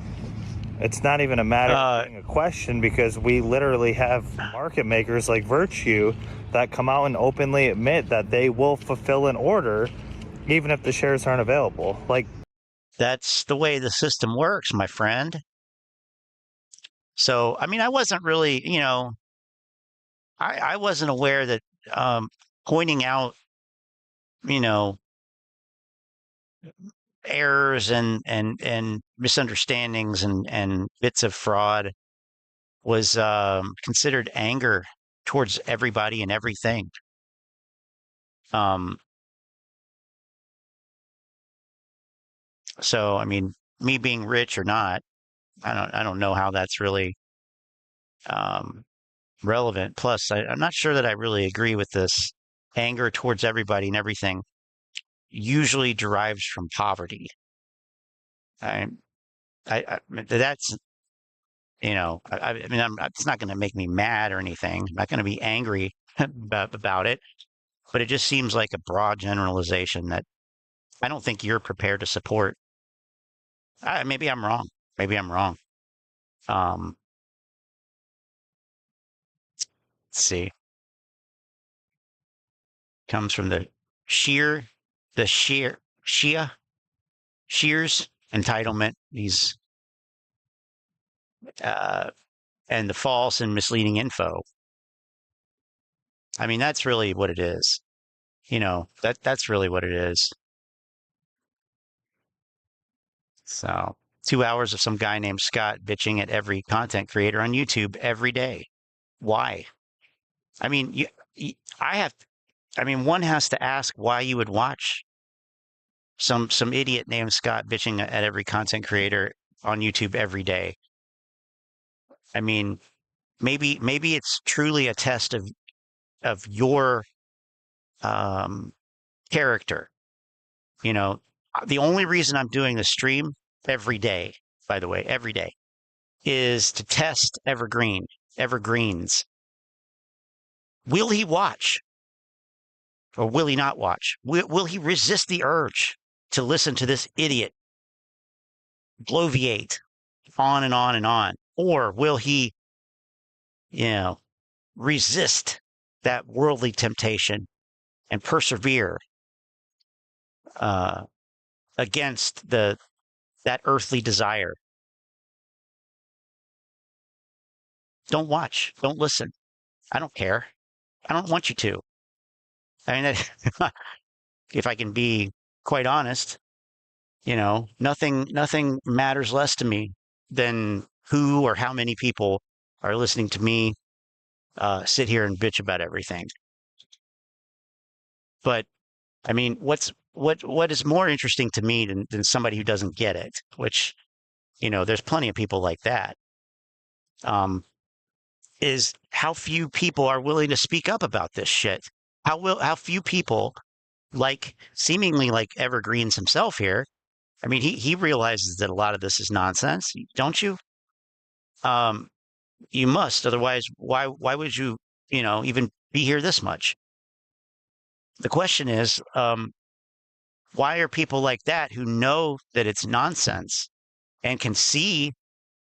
matter of being a question, because we literally have market makers like Virtue that come out and openly admit that they will fulfill an order even if the shares aren't available. Like, that's the way the system works, my friend. So, I mean, I wasn't really, I wasn't aware that pointing out, errors and misunderstandings and bits of fraud was considered anger towards everybody and everything. So, I mean, me being rich or not, I don't know how that's really relevant. Plus, I'm not sure that I really agree with this. Anger towards everybody and everything usually derives from poverty. That's, I mean, it's not going to make me mad or anything. I'm not going to be angry about it, but it just seems like a broad generalization that I don't think you're prepared to support. Maybe I'm wrong. Maybe I'm wrong. Let's see. Comes from the Shia Shears entitlement. These and the false and misleading info. I mean, that's really what it is. You know, that's really what it is. So 2 hours of some guy named Scott bitching at every content creator on YouTube every day. Why? I mean, one has to ask why you would watch some idiot named Scott bitching at every content creator on YouTube every day. I mean, maybe it's truly a test of your character. You know, the only reason I'm doing the stream every day, by the way, every day, is to test evergreens. Will he watch? Or will he not watch? Will he resist the urge to listen to this idiot bloviate on and on and on? Or will he, resist that worldly temptation and persevere against that earthly desire? Don't watch. Don't listen. I don't care. I don't want you to. I mean, if I can be quite honest, nothing matters less to me than who or how many people are listening to me sit here and bitch about everything. But I mean, what is more interesting to me than somebody who doesn't get it, which, there's plenty of people like that, is how few people are willing to speak up about this shit. How few people, seemingly like Evergreens himself here. I mean, he realizes that a lot of this is nonsense, don't you? You must, otherwise, why would you, even be here this much? The question is, why are people like that who know that it's nonsense and can see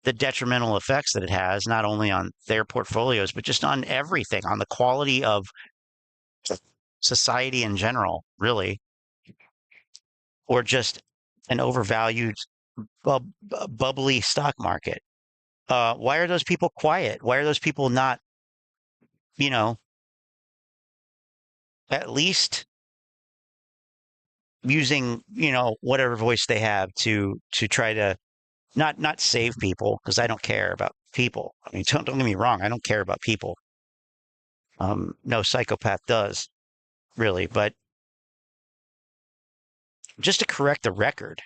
the detrimental effects that it has, not only on their portfolios, but just on everything, on the quality of society in general, really, or just an overvalued, bubbly stock market? Why are those people quiet? Why are those people not, at least using, whatever voice they have to try to not save people? Because I don't care about people. I mean, don't get me wrong. I don't care about people. No psychopath does, really. But just to correct the record,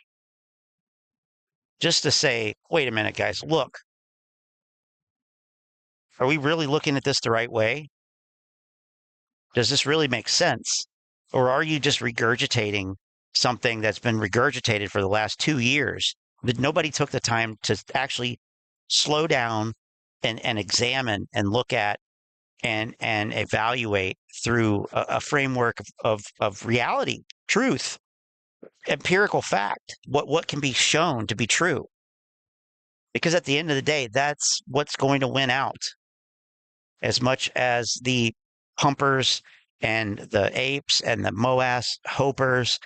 just to say, wait a minute, guys, look, are we really looking at this the right way? Does this really make sense? Or are you just regurgitating something that's been regurgitated for the last 2 years that nobody took the time to actually slow down and examine and look at and evaluate through a framework of reality, truth, empirical fact, what can be shown to be true? Because at the end of the day, that's what's going to win out, as much as the pumpers and the apes and the Moass hopers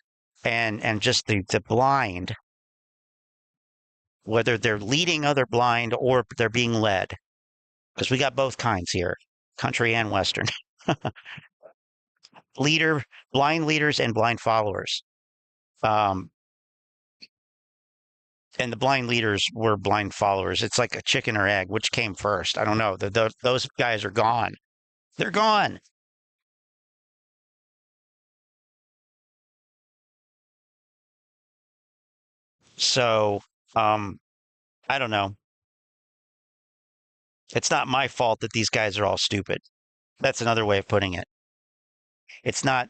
and just the blind, whether they're leading other blind or they're being led, because we got both kinds here, country and Western. Blind leaders and blind followers. And the blind leaders were blind followers. It's like a chicken or egg. Which came first? I don't know. Those guys are gone. They're gone. So, I don't know. It's not my fault that these guys are all stupid. That's another way of putting it. It's not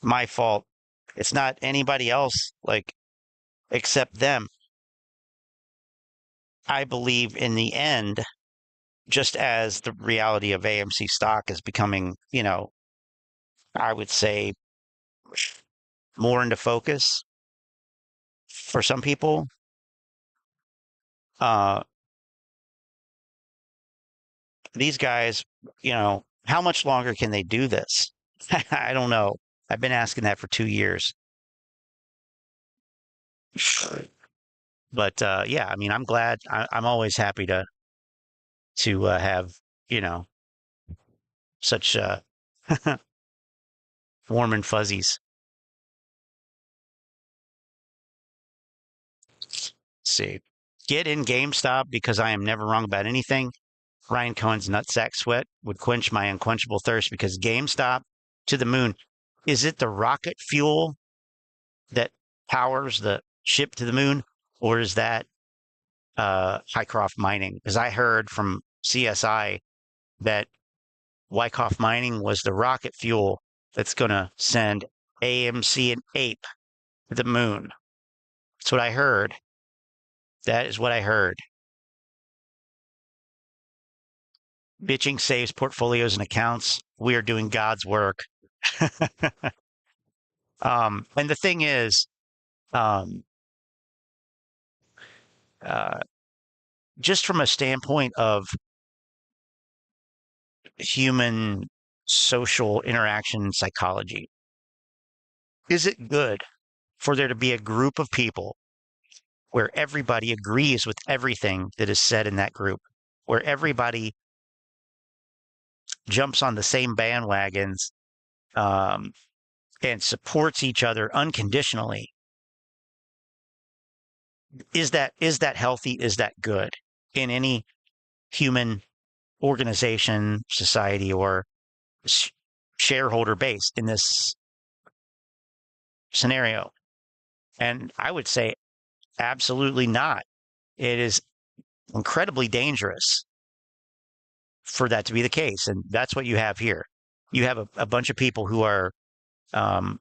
my fault. It's not anybody else, except them. I believe in the end, just as the reality of AMC stock is becoming, I would say more into focus for some people, these guys, how much longer can they do this? I don't know. I've been asking that for 2 years. But yeah, I mean, I'm glad. I'm always happy to have such warm and fuzzies. Let's see, get in GameStop because I am never wrong about anything. Ryan Cohen's nutsack sweat would quench my unquenchable thirst because GameStop to the moon. Is it the rocket fuel that powers the ship to the moon, or is that Hycroft Mining? Because I heard from CSI that Wyckoff Mining was the rocket fuel that's going to send AMC and Ape to the moon. That's what I heard. That is what I heard. Bitching saves portfolios and accounts. We are doing God's work. And the thing is, just from a standpoint of human social interaction psychology, is it good for there to be a group of people where everybody agrees with everything that is said in that group, where everybody jumps on the same bandwagons and supports each other unconditionally? Is that healthy? Is that good in any human organization, society, or shareholder base in this scenario? And I would say absolutely not. It is incredibly dangerous for that to be the case. And that's what you have here. You have a bunch of people who are, I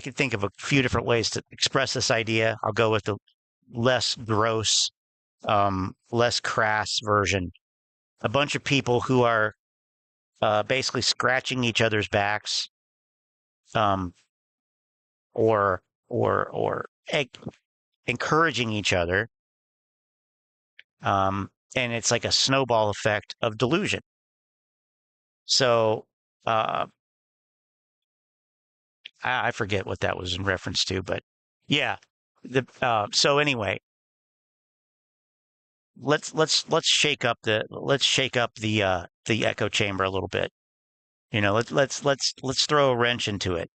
could think of a few different ways to express this idea. I'll go with the less gross, less crass version. A bunch of people who are basically scratching each other's backs, or encouraging each other. And it's like a snowball effect of delusion. So I forget what that was in reference to, but yeah. So anyway, let's shake up the echo chamber a little bit. Let's throw a wrench into it.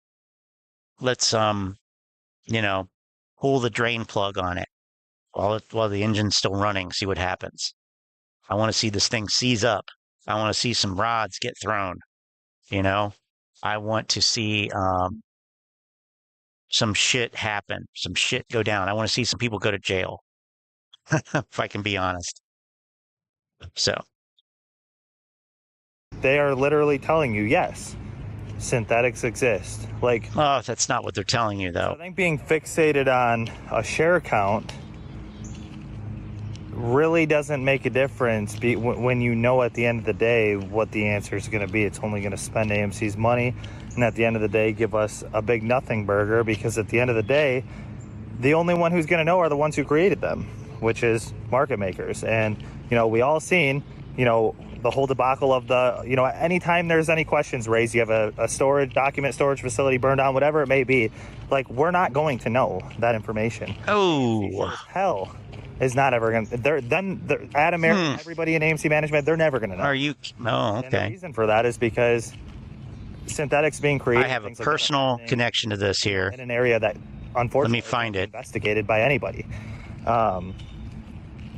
Let's pull the drain plug on it while the engine's still running. See what happens. I want to see this thing seize up. I want to see some rods get thrown. I want to see some shit happen, some shit go down. I want to see some people go to jail, if I can be honest. So they are literally telling you, yes, synthetics exist. Oh, that's not what they're telling you, though. I think being fixated on a share count really doesn't make a difference when you know at the end of the day what the answer is going to be. It's only going to spend AMC's money, and at the end of the day give us a big nothing burger, because at the end of the day the only one who's going to know are the ones who created them, which is market makers. And we all seen the whole debacle of anytime there's any questions raised, you have a document storage facility burned down, whatever it may be, we're not going to know that information. Oh hell is not ever going to. Adam Aaron, everybody in AMC management, they're never going to know. Are you? Oh, okay. And the reason for that is because synthetics being created. I have a personal connection to this here. In an area that, unfortunately, let me find it. Investigated by anybody.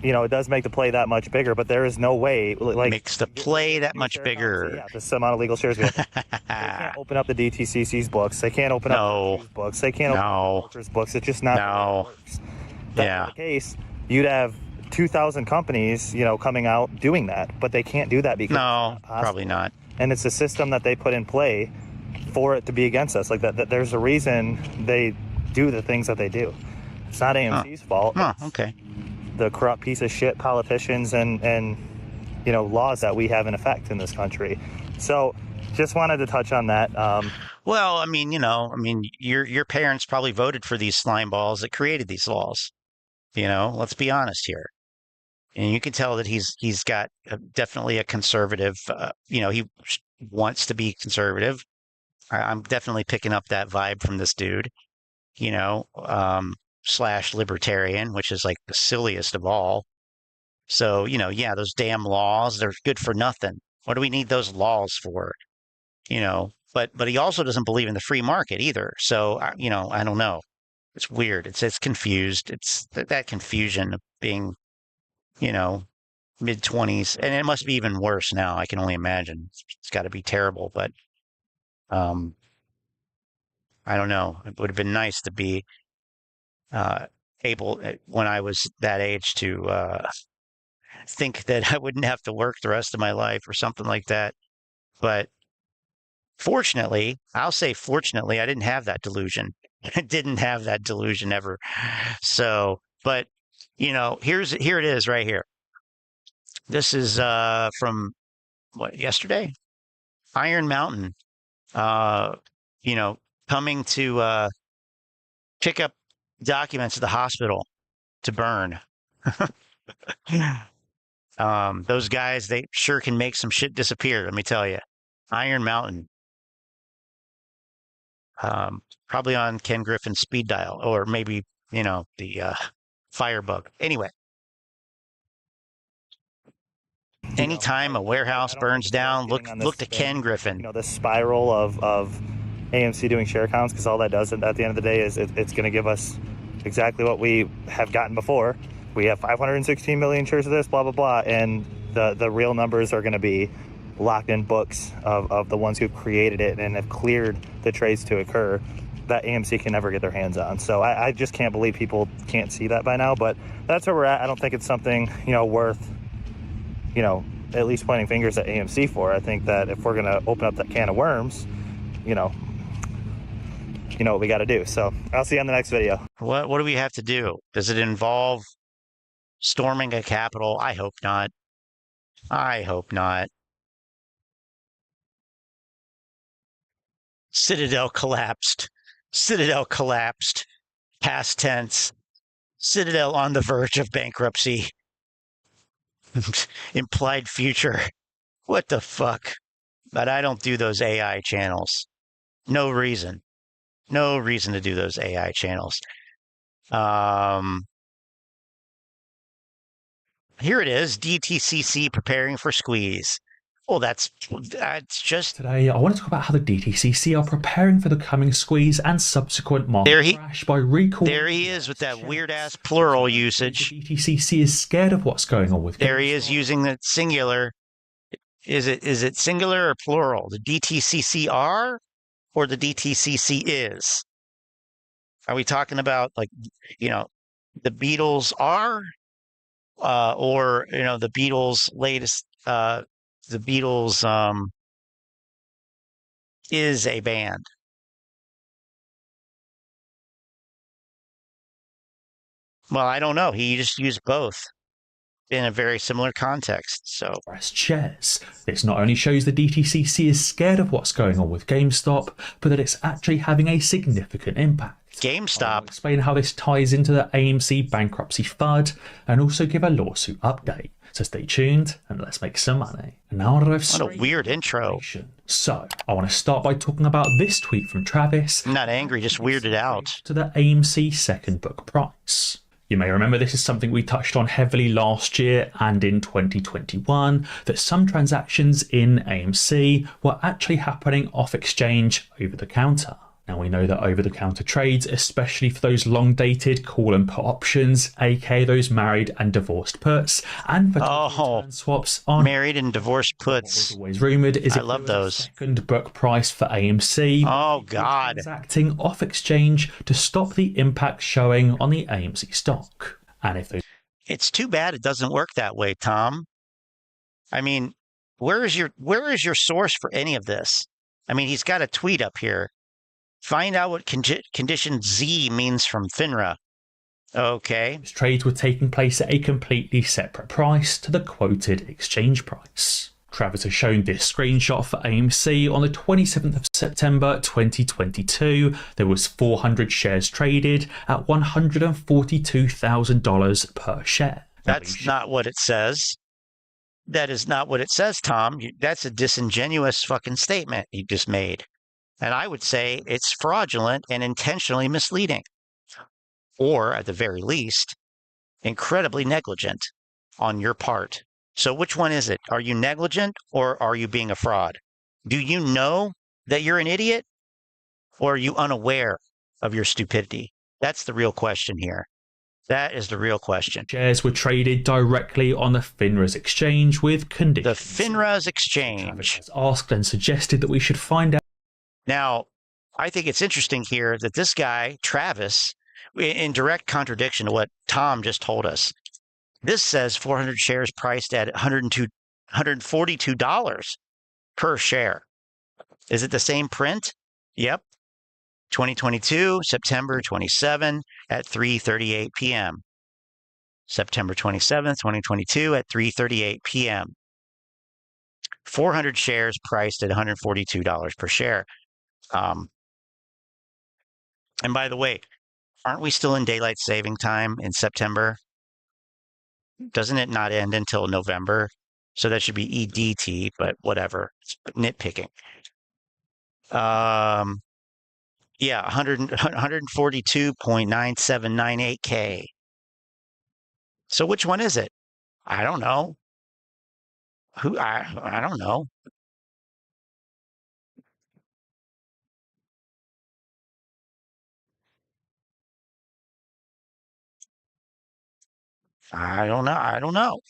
It does make the play that much bigger, but there is no way. Makes the play that much bigger. Yeah, this amount of legal shares. They can't open up the DTCC's books. They can't open up the books. They can't open up the brokers' books. It's just not. No. That's the case. You'd have 2,000 companies, coming out doing that, but they can't do that because no, probably not. And it's a system that they put in play for it to be against us. That there's a reason they do the things that they do. It's not AMC's fault. Oh, okay. The corrupt piece of shit politicians and laws that we have in effect in this country. So just wanted to touch on that. Well, your parents probably voted for these slime balls that created these laws. You know, let's be honest here. And you can tell that he's got definitely a conservative, you know, he wants to be conservative. I'm definitely picking up that vibe from this dude, you know, slash libertarian, which is like the silliest of all. So, you know, yeah, those damn laws, they're good for nothing. What do we need those laws for? You know, but he also doesn't believe in the free market either. So, you know, I don't know. It's weird. It's confused. It's that confusion of being, you know, mid-20s, and it must be even worse now. I can only imagine. It's got to be terrible, but I don't know. It would have been nice to be able, when I was that age, to think that I wouldn't have to work the rest of my life or something like that. But fortunately, I'll say fortunately, I didn't have that delusion. I didn't have that delusion ever. So, but you know, here it is right here. This is from what, yesterday? Iron Mountain, you know, coming to pick up documents at the hospital to burn. Those guys, they sure can make some shit disappear, let me tell you. Iron Mountain. Probably on Ken Griffin's speed dial, or maybe, you know, the Firebug. Anyway. Anytime a warehouse burns down, look to Ken Griffin. You know, this spiral of AMC doing share counts, because all that does at the end of the day is it's going to give us exactly what we have gotten before. We have 516 million shares of this, blah, blah, blah. And the real numbers are going to be locked in books of the ones who created it and have cleared the trades to occur that AMC can never get their hands on. So I just can't believe people can't see that by now. But that's where we're at. I don't think it's something, you know, worth, you know, at least pointing fingers at AMC for. I think that if we're going to open up that can of worms, you know what we got to do. So I'll see you on the next video. What do we have to do? Does it involve storming a Capitol? I hope not. I hope not. Citadel collapsed. Citadel collapsed. Past tense. Citadel on the verge of bankruptcy. Implied future. What the fuck? But I don't do those AI channels. No reason. No reason to do those AI channels. Here it is. DTCC preparing for squeeze. Well, that's just... Today, I want to talk about how the DTCC are preparing for the coming squeeze and subsequent market crash by recalling... There he is with that weird-ass plural usage. The DTCC is scared of what's going on with... There he is using the singular. Is it singular or plural? The DTCC are or the DTCC is? Are we talking about, like, you know, the Beatles are? Or, you know, the Beatles' latest... the Beatles is a band. Well, I don't know. He just used both in a very similar context. So shares. This not only shows the DTCC is scared of what's going on with GameStop, but that it's actually having a significant impact. GameStop. I'll explain how this ties into the AMC bankruptcy FUD and also give a lawsuit update. So stay tuned and let's make some money. And now I'll dive straight. What a weird intro. So I want to start by talking about this tweet from Travis. I'm not angry, just weirded out. To the AMC second book price. You may remember this is something we touched on heavily last year and in 2021, that some transactions in AMC were actually happening off exchange over the counter. Now we know that over-the-counter trades, especially for those long-dated call and put options, aka those married and divorced puts, and for swaps on married and divorced puts. Always rumored is I love those. Second book price for AMC. Oh God! Transacting off exchange to stop the impact showing on the AMC stock. And if those, it's too bad it doesn't work that way, Tom. I mean, where is your source for any of this? I mean, he's got a tweet up here. Find out what condition Z means from FINRA. Okay. Those trades were taking place at a completely separate price to the quoted exchange price. Travis has shown this screenshot for AMC on the 27th of September 2022. There was 400 shares traded at $142,000 per share. That's not what it says. That is not what it says, Tom. That's a disingenuous fucking statement you just made. And I would say it's fraudulent and intentionally misleading. Or, at the very least, incredibly negligent on your part. So which one is it? Are you negligent or are you being a fraud? Do you know that you're an idiot or are you unaware of your stupidity? That's the real question here. That is the real question. Shares were traded directly on the FINRA's exchange with conditions. The FINRA's exchange. Travis asked and suggested that we should find out. Now, I think it's interesting here that this guy, Travis, in direct contradiction to what Tom just told us, this says 400 shares priced at $142 per share. Is it the same print? Yep. 2022, September 27 at 3:38 p.m. September 27th, 2022 at 3:38 p.m. 400 shares priced at $142 per share. And by the way, aren't we still in daylight saving time in September? Doesn't it not end until November? So that should be EDT, but whatever. It's nitpicking. Yeah, 142.9798K. So which one is it? I don't know. I don't know. I don't know.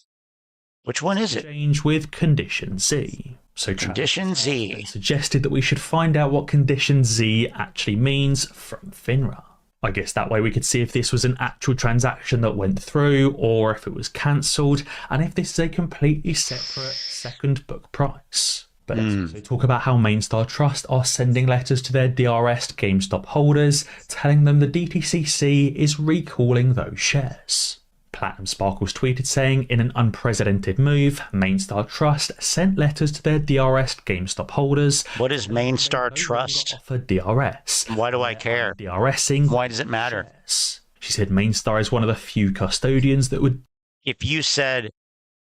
Which one is it? Exchange with condition Z. So condition Z suggested that we should find out what condition Z actually means from FINRA. I guess that way we could see if this was an actual transaction that went through or if it was cancelled, and if this is a completely separate second book price. But let's also talk about how Mainstar Trust are sending letters to their DRS GameStop holders telling them the DTCC is recalling those shares. Platinum Sparkles tweeted saying, in an unprecedented move, Mainstar Trust sent letters to their DRS GameStop holders. What is Mainstar Trust? For DRS. Why do I care? DRSing. Why does it matter? Shares. She said Mainstar is one of the few custodians that would. If you said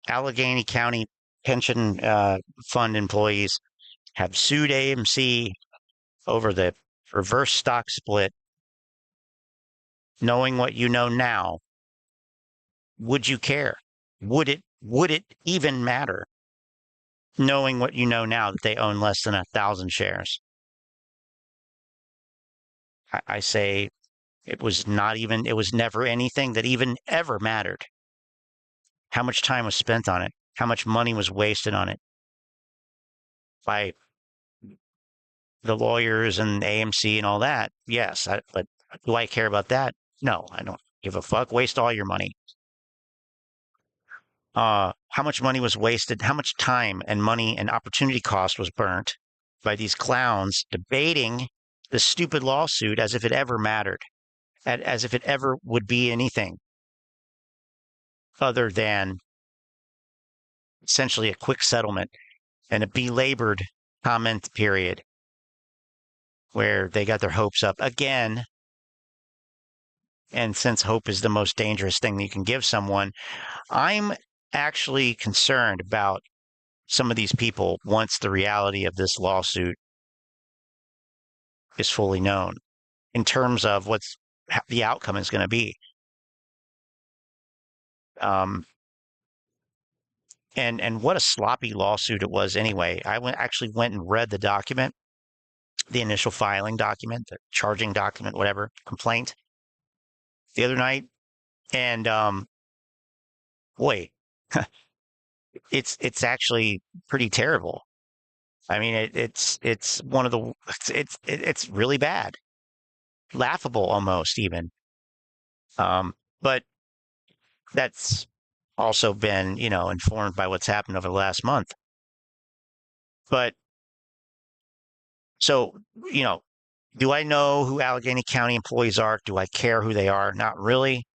Allegheny County pension fund employees have sued AMC over the reverse stock split, knowing what you know now, would you care? Would it even matter, knowing what you know now that they own less than 1,000 shares? I say it was never anything that even ever mattered. How much time was spent on it? How much money was wasted on it by the lawyers and AMC and all that? Yes, but do I care about that? No, I don't give a fuck. Waste all your money. How much money was wasted? How much time and money and opportunity cost was burnt by these clowns debating the stupid lawsuit as if it ever mattered, as if it ever would be anything other than essentially a quick settlement and a belabored comment period where they got their hopes up again. And since hope is the most dangerous thing that you can give someone, I'm actually concerned about some of these people once the reality of this lawsuit is fully known in terms of what's the outcome is going to be. And what a sloppy lawsuit it was anyway. I actually went and read the document, the initial filing document, the charging document, whatever, complaint the other night. And boy, it's actually pretty terrible. I mean, it's one of the it's really bad, laughable almost even. But that's also been, informed by what's happened over the last month. But so, do I know who Allegheny County employees are? Do I care who they are? Not really,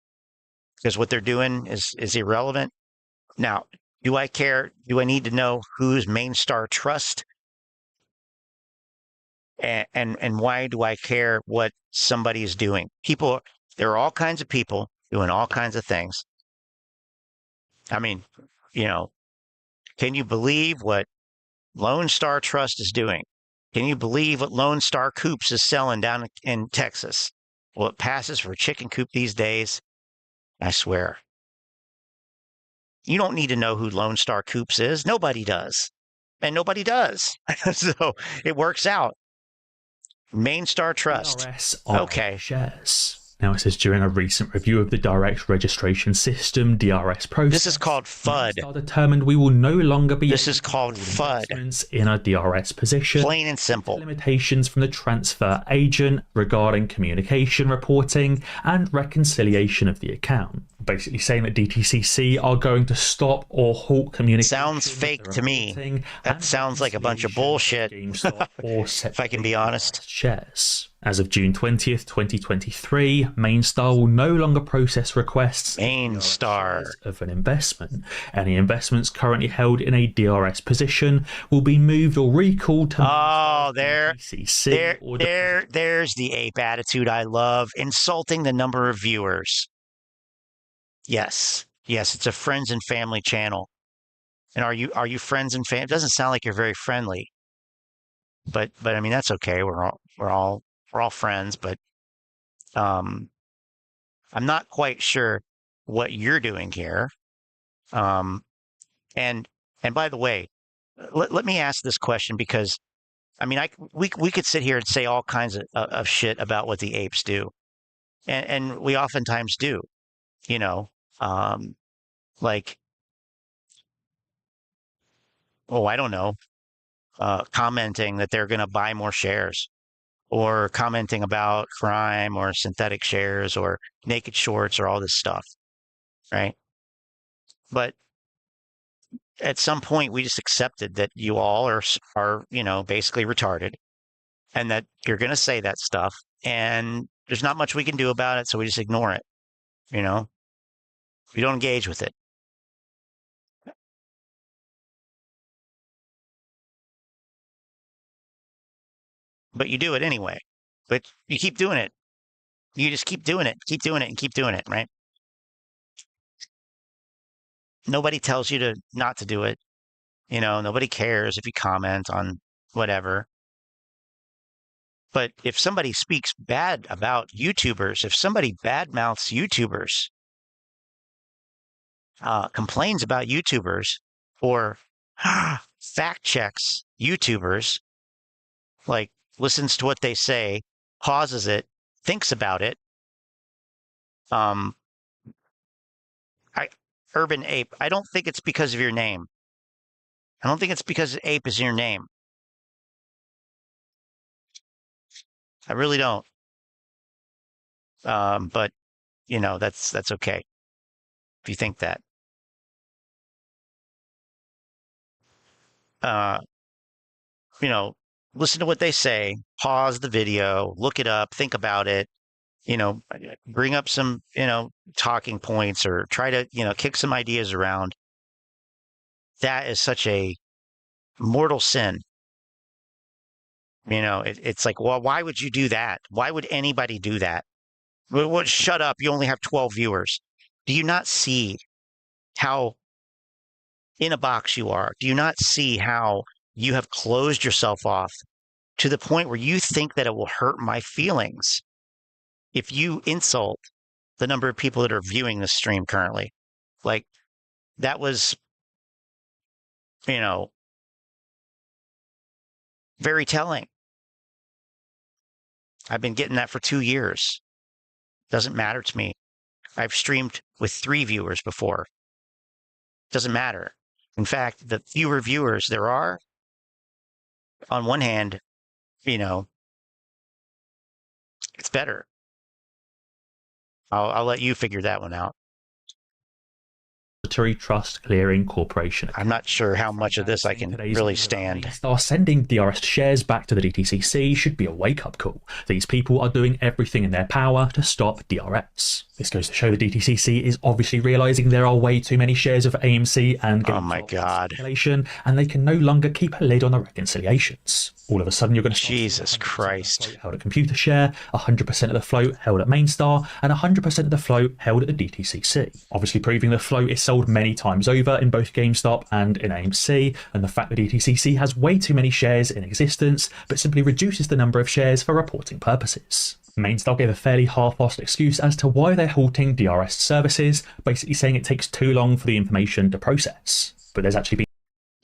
because what they're doing is irrelevant. Now, Do I care? Do I need to know who's Main Star Trust? And why do I care what somebody is doing? People, there are all kinds of people doing all kinds of things. I mean, you know, can you believe what Lone Star Trust is doing? Can you believe what Lone Star Coops is selling down in Texas? Well, it passes for a chicken coop these days. I swear. You don't need to know who Lone Star Coops is. Nobody does. And nobody does. So it works out. Main Star Trust. DRS are okay. Shares. Now it says during a recent review of the direct registration system DRS process. This is called FUD. Determined we will no longer be. This is called FUD. In a DRS position. Plain and simple. Limitations from the transfer agent regarding communication reporting and reconciliation of the account. Basically saying that DTCC are going to stop or halt communication. Sounds fake to me. That sounds like a bunch of bullshit. If I can be honest. Shares. As of June 20th, 2023, Mainstar will no longer process requests of an investment. Any investments currently held in a DRS position will be moved or recalled to there's the ape attitude I love. Insulting the number of viewers. Yes, it's a friends and family channel. And are you friends and family? It doesn't sound like you're very friendly. But I mean that's okay. We're all friends, but I'm not quite sure what you're doing here. And by the way, let me ask this question because I mean we could sit here and say all kinds of shit about what the apes do, and we oftentimes do, you know, like I don't know, commenting that they're going to buy more shares. Or commenting about crime or synthetic shares or naked shorts or all this stuff, right? But at some point, we just accepted that you all are you know, basically retarded and that you're going to say that stuff. And there's not much we can do about it, so we just ignore it, you know? We don't engage with it. But you do it anyway. But you keep doing it. You just keep doing it, and keep doing it, right? Nobody tells you not to do it. You know, nobody cares if you comment on whatever. But if somebody speaks bad about YouTubers, if somebody badmouths YouTubers, complains about YouTubers, or fact checks YouTubers, like listens to what they say, pauses it, thinks about it. Urban Ape, I don't think it's because of your name. I don't think it's because ape is in your name. I really don't. But you know, that's okay. If you think that. You know, listen to what they say, pause the video, look it up, think about it, you know, bring up some, you know, talking points or try to, you know, kick some ideas around. That is such a mortal sin. You know, it's like, well, why would you do that? Why would anybody do that? Well, shut up. You only have 12 viewers. Do you not see how in a box you are? Do you not see how you have closed yourself off to the point where you think that it will hurt my feelings if you insult the number of people that are viewing this stream currently? Like, that was, you know, very telling. I've been getting that for 2 years. Doesn't matter to me. I've streamed with 3 viewers before. Doesn't matter. In fact, the fewer viewers there are, on one hand, you know, it's better. I'll let you figure that one out. Depository Trust Clearing Corporation. I'm not sure how much of this I can really stand. Are sending DRS shares back to the DTCC should be a wake-up call. These people are doing everything in their power to stop DRS. This goes to show the DTCC is obviously realizing there are way too many shares of AMC and oh my god, and they can no longer keep a lid on the reconciliations. All of a sudden, you're going to Jesus Christ held at Computer Share, 100% of the float held at Mainstar, and 100% of the float held at the DTCC. Obviously, proving the float is sold many times over in both GameStop and in AMC, and the fact that DTCC has way too many shares in existence, but simply reduces the number of shares for reporting purposes. Mainstar gave a fairly half-assed excuse as to why they're halting DRS services, basically saying it takes too long for the information to process. But there's actually been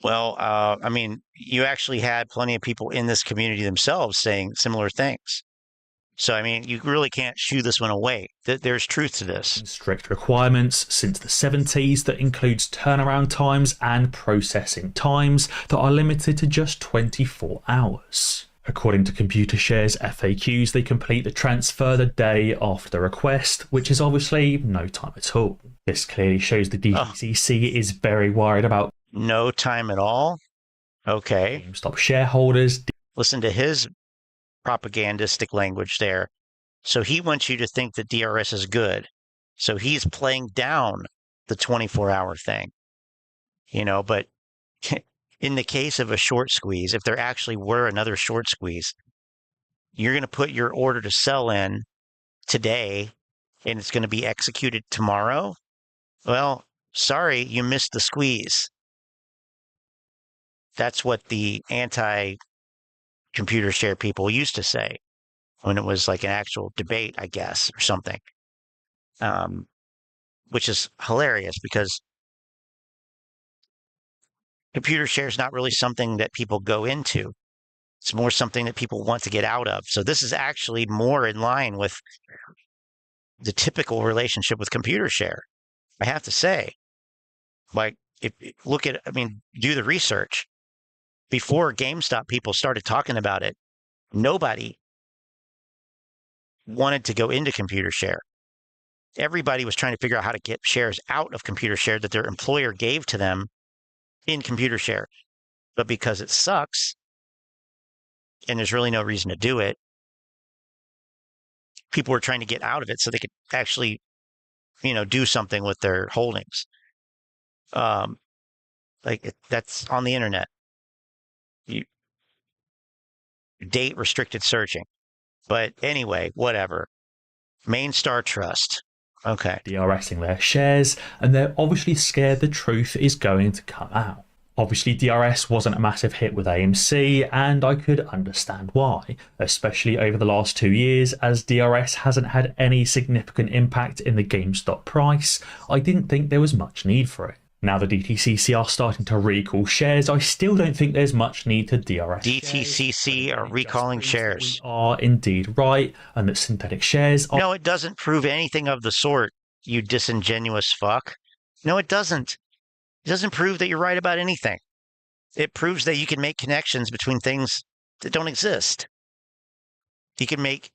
Well, I mean, you actually had plenty of people in this community themselves saying similar things. So, I mean, you really can't shoo this one away. There's truth to this. Strict requirements since the 70s that includes turnaround times and processing times that are limited to just 24 hours. According to Computer Share's FAQs, they complete the transfer the day after the request, which is obviously no time at all. This clearly shows the DTCC is very worried about no time at all. Okay. GameStop shareholders. Listen to his propagandistic language there. So he wants you to think that DRS is good. So he's playing down the 24-hour thing. You know, but in the case of a short squeeze, if there actually were another short squeeze, you're going to put your order to sell in today and it's going to be executed tomorrow. Well, sorry, you missed the squeeze. That's what the anti-computer share people used to say when it was like an actual debate, I guess, or something, which is hilarious because computer share is not really something that people go into. It's more something that people want to get out of. So this is actually more in line with the typical relationship with computer share. I have to say, like, do the research. Before GameStop people started talking about it, nobody wanted to go into computer share. Everybody was trying to figure out how to get shares out of computer share that their employer gave to them in computer share. But because it sucks and there's really no reason to do it, people were trying to get out of it so they could actually, do something with their holdings. That's on the internet. Date restricted searching. But anyway, whatever. Mainstar Trust. Okay. DRSing their shares, and they're obviously scared the truth is going to come out. Obviously, DRS wasn't a massive hit with AMC, and I could understand why, especially over the last 2 years, as DRS hasn't had any significant impact in the GameStop price. I didn't think there was much need for it. Now the DTCC are starting to recall shares, I still don't think there's much need to DRS. DTCC are recalling shares. We are indeed right, and that synthetic shares are... No, it doesn't prove anything of the sort, you disingenuous fuck. No, it doesn't. It doesn't prove that you're right about anything. It proves that you can make connections between things that don't exist. You can make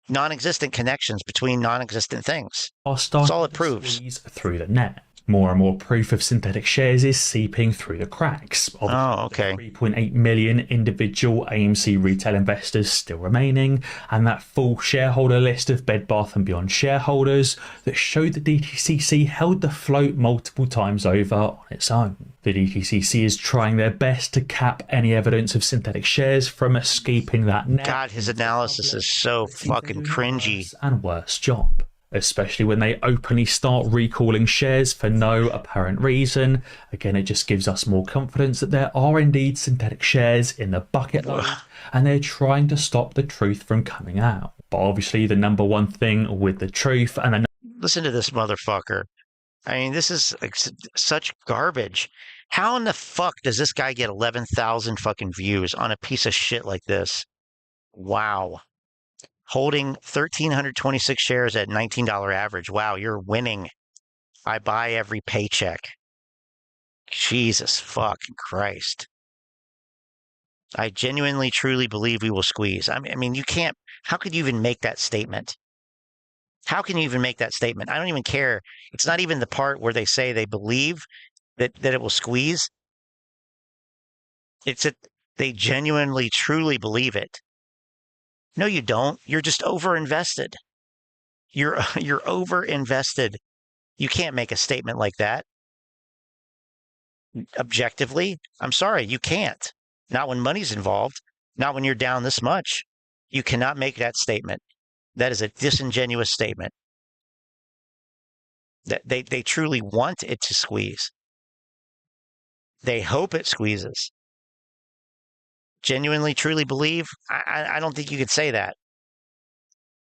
non-existent connections between non-existent things. That's all it proves. Through the net. More and more proof of synthetic shares is seeping through the cracks. Okay. 3.8 million individual AMC retail investors still remaining, and that full shareholder list of Bed Bath & Beyond shareholders that showed the DTCC held the float multiple times over on its own. The DTCC is trying their best to cap any evidence of synthetic shares from escaping that net. God, his analysis is so fucking cringy. And worse job. Especially when they openly start recalling shares for no apparent reason. Again, it just gives us more confidence that there are indeed synthetic shares in the bucket load, and they're trying to stop the truth from coming out. But obviously the number one thing with the truth and listen to this motherfucker. I mean, this is like such garbage. How in the fuck does this guy get 11,000 fucking views on a piece of shit like this? Wow. Holding 1,326 shares at $19 average. Wow, you're winning. I buy every paycheck. Jesus fucking Christ. I genuinely, truly believe we will squeeze. I mean, you can't. How could you even make that statement? How can you even make that statement? I don't even care. It's not even the part where they say they believe that it will squeeze. It's that they genuinely, truly believe it. No, you don't. You're just over-invested. You're over-invested. You can't make a statement like that. Objectively, I'm sorry, you can't. Not when money's involved. Not when you're down this much. You cannot make that statement. That is a disingenuous statement. That they truly want it to squeeze. They hope it squeezes. Genuinely, truly believe? I don't think you could say that.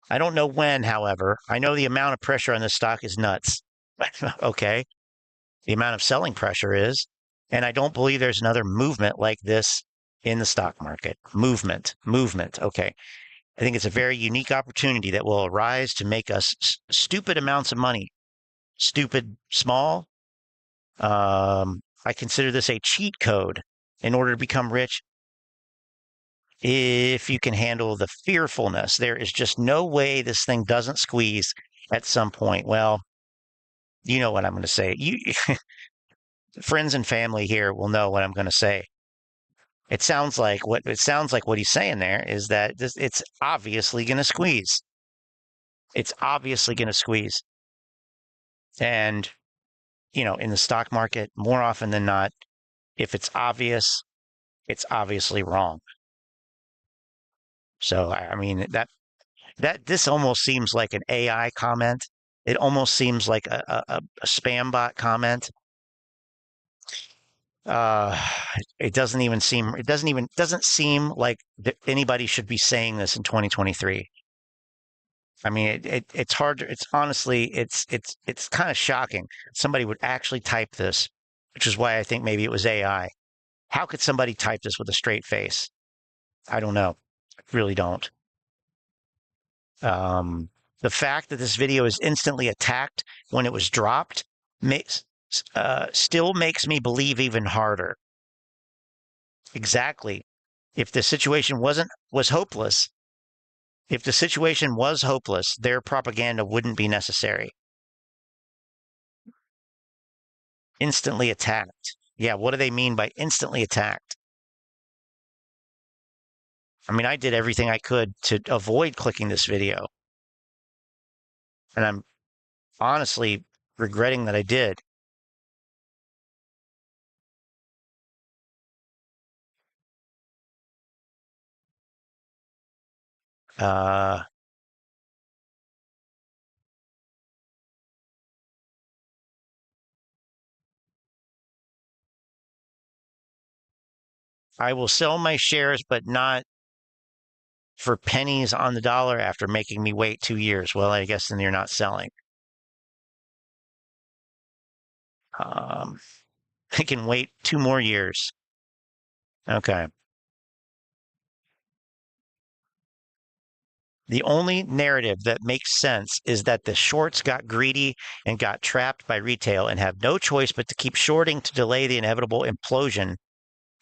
I don't know when, however. I know the amount of pressure on this stock is nuts. Okay. The amount of selling pressure is. And I don't believe there's another movement like this in the stock market. Movement. Okay. I think it's a very unique opportunity that will arise to make us stupid amounts of money. Stupid small. I consider this a cheat code in order to become rich. If you can handle the fearfulness, there is just no way this thing doesn't squeeze at some point. Well, you know what I'm going to say. Friends and family here will know what I'm going to say. It sounds like what he's saying there is that it's obviously going to squeeze. It's obviously going to squeeze. And, in the stock market, more often than not, if it's obvious, it's obviously wrong. So, I mean, this almost seems like an AI comment. It almost seems like a spam bot comment. It doesn't seem like anybody should be saying this in 2023. I mean, it's hard. It's honestly, it's kind of shocking. Somebody would actually type this, which is why I think maybe it was AI. How could somebody type this with a straight face? I don't know. I really don't. The fact that this video is instantly attacked when it was dropped still makes me believe even harder. Exactly. If the situation was hopeless, their propaganda wouldn't be necessary. Instantly attacked. Yeah, what do they mean by instantly attacked? I mean, I did everything I could to avoid clicking this video. And I'm honestly regretting that I did. I will sell my shares, but not for pennies on the dollar after making me wait 2 years. Well, I guess then you're not selling. I can wait 2 more years. Okay. The only narrative that makes sense is that the shorts got greedy and got trapped by retail and have no choice but to keep shorting to delay the inevitable implosion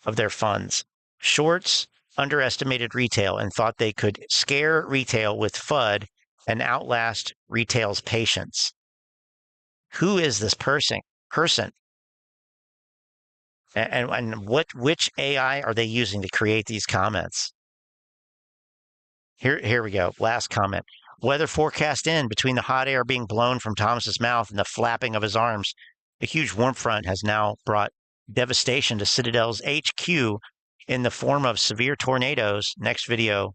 of their funds. Shorts underestimated retail and thought they could scare retail with FUD and outlast retail's patience. Who is this person? And which AI are they using to create these comments? Here we go. Last comment. Weather forecast in between the hot air being blown from Thomas's mouth and the flapping of his arms. A huge warm front has now brought devastation to Citadel's HQ in the form of severe tornadoes. Next video,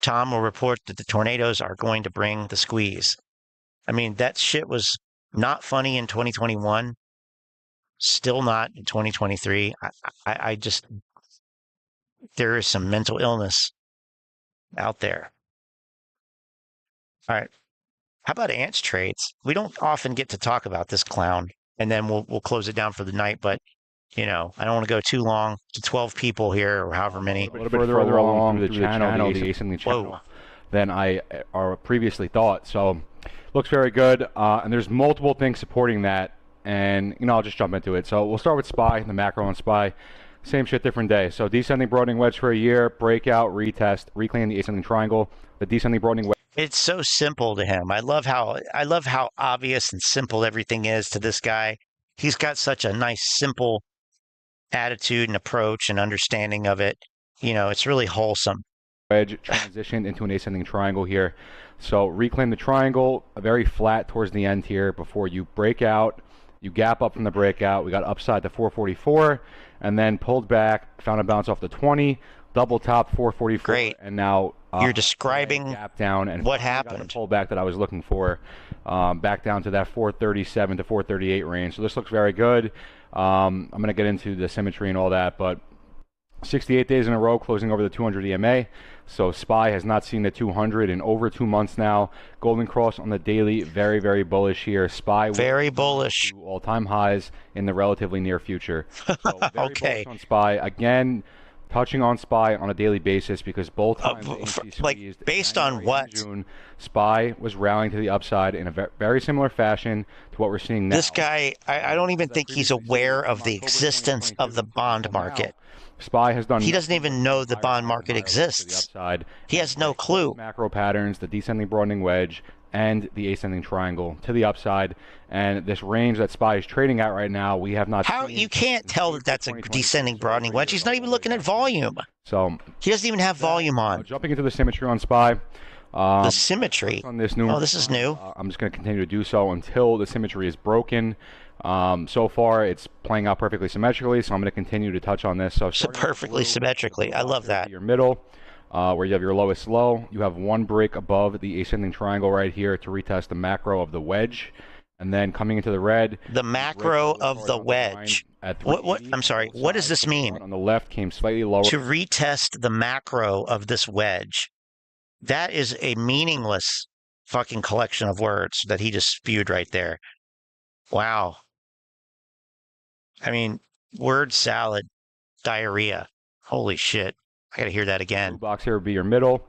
Tom will report that the tornadoes are going to bring the squeeze. I mean, that shit was not funny in 2021. Still not in 2023. I just, there is some mental illness out there. All right. How about ants trades? We don't often get to talk about this clown, and then we'll close it down for the night. But I don't want to go too long to 12 people here or however many. A little bit further along through the channel, the ascending channel, than I previously thought. So looks very good, and there's multiple things supporting that. And I'll just jump into it. So we'll start with SPY, the macro on SPY. Same shit, different day. So descending broadening wedge for a year, breakout, retest, reclaim the ascending triangle. The descending broadening wedge. It's so simple to him. I love how obvious and simple everything is to this guy. He's got such a nice, simple attitude and approach and understanding of it. You know, it's really wholesome. Wedge transitioned into an ascending triangle here. So reclaim the triangle, very flat towards the end here before you break out. You gap up from the breakout. We got upside to 444 and then pulled back, found a bounce off the 20, double top 444. Great. And now you're describing gap down and what happened. Got the pullback that I was looking for, back down to that 437 to 438 range. So this looks very good. I'm going to get into the symmetry and all that, but 68 days in a row closing over the 200 EMA. So SPY has not seen the 200 in over 2 months now. Golden cross on the daily, very, very bullish here. SPY very bullish. All-time highs in the relatively near future. So very okay. bullish on SPY. Again, touching on SPY on a daily basis because both times like based on what? June, SPY was rallying to the upside in a very similar fashion to what we're seeing now. This guy, I don't even think he's aware of the existence of the bond market. SPY has done. He doesn't even know the bond market exists. He has no clue. Macro patterns, the descending broadening wedge, and the ascending triangle to the upside. And this range that SPY is trading at right now, we have not. How you can't tell that that's a descending broadening wedge? He's not even looking at volume. So he doesn't even have volume on. Jumping into the symmetry on SPY. The symmetry. On this new. Oh, this is new. I'm just going to continue to do so until the symmetry is broken. So far, it's playing out perfectly symmetrically, so I'm going to continue to touch on this. So perfectly symmetrically. I love that. Your middle, where you have your lowest low, you have one break above the ascending triangle right here to retest the macro of the wedge. And then coming into the red. The macro of the wedge. What? I'm sorry. What does this mean? On the left came slightly lower. To retest the macro of this wedge. That is a meaningless fucking collection of words that he just spewed right there. Wow. I mean, word salad, diarrhea. Holy shit. I gotta hear that again. Blue box here would be your middle,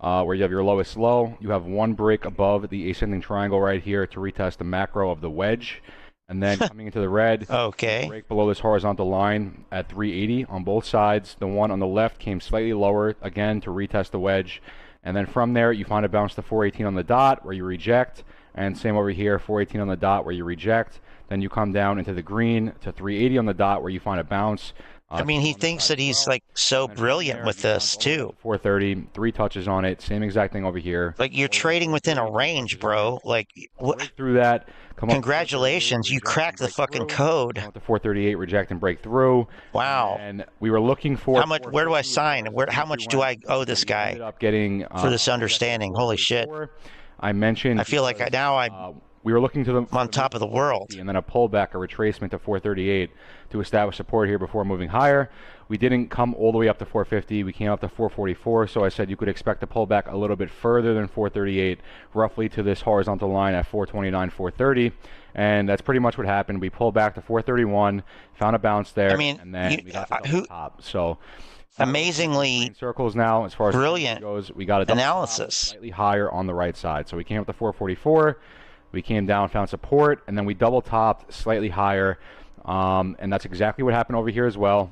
where you have your lowest low. You have one break above the ascending triangle right here to retest the macro of the wedge. And then coming into the red, okay, break below this horizontal line at 380 on both sides. The one on the left came slightly lower, again, to retest the wedge. And then from there, you find a bounce to 418 on the dot, where you reject. And same over here, 418 on the dot, where you reject. Then you come down into the green to 380 on the dot, where you find a bounce. I mean, he thinks that he's like so brilliant with this too. 430, 3 touches on it, same exact thing over here. Like you're trading within a range, bro. Like through that. Congratulations, you cracked the fucking code. The 438, reject and break through. Wow. And we were looking for how much? Where do I sign? How much do I owe this guy for this understanding? Holy shit! I mentioned. I feel like we were looking to on top of the world. And then a pullback, a retracement to 438 to establish support here before moving higher. We didn't come all the way up to 450. We came up to 444. So I said you could expect to pull back a little bit further than 438, roughly to this horizontal line at 429, 430. And that's pretty much what happened. We pulled back to 431, found a bounce there, I mean, and then we got to the top. So amazingly circles now as far as brilliant goes. We got a analysis slightly higher on the right side. So we came up to 444. We came down, found support, and then we double topped slightly higher, and that's exactly what happened over here as well.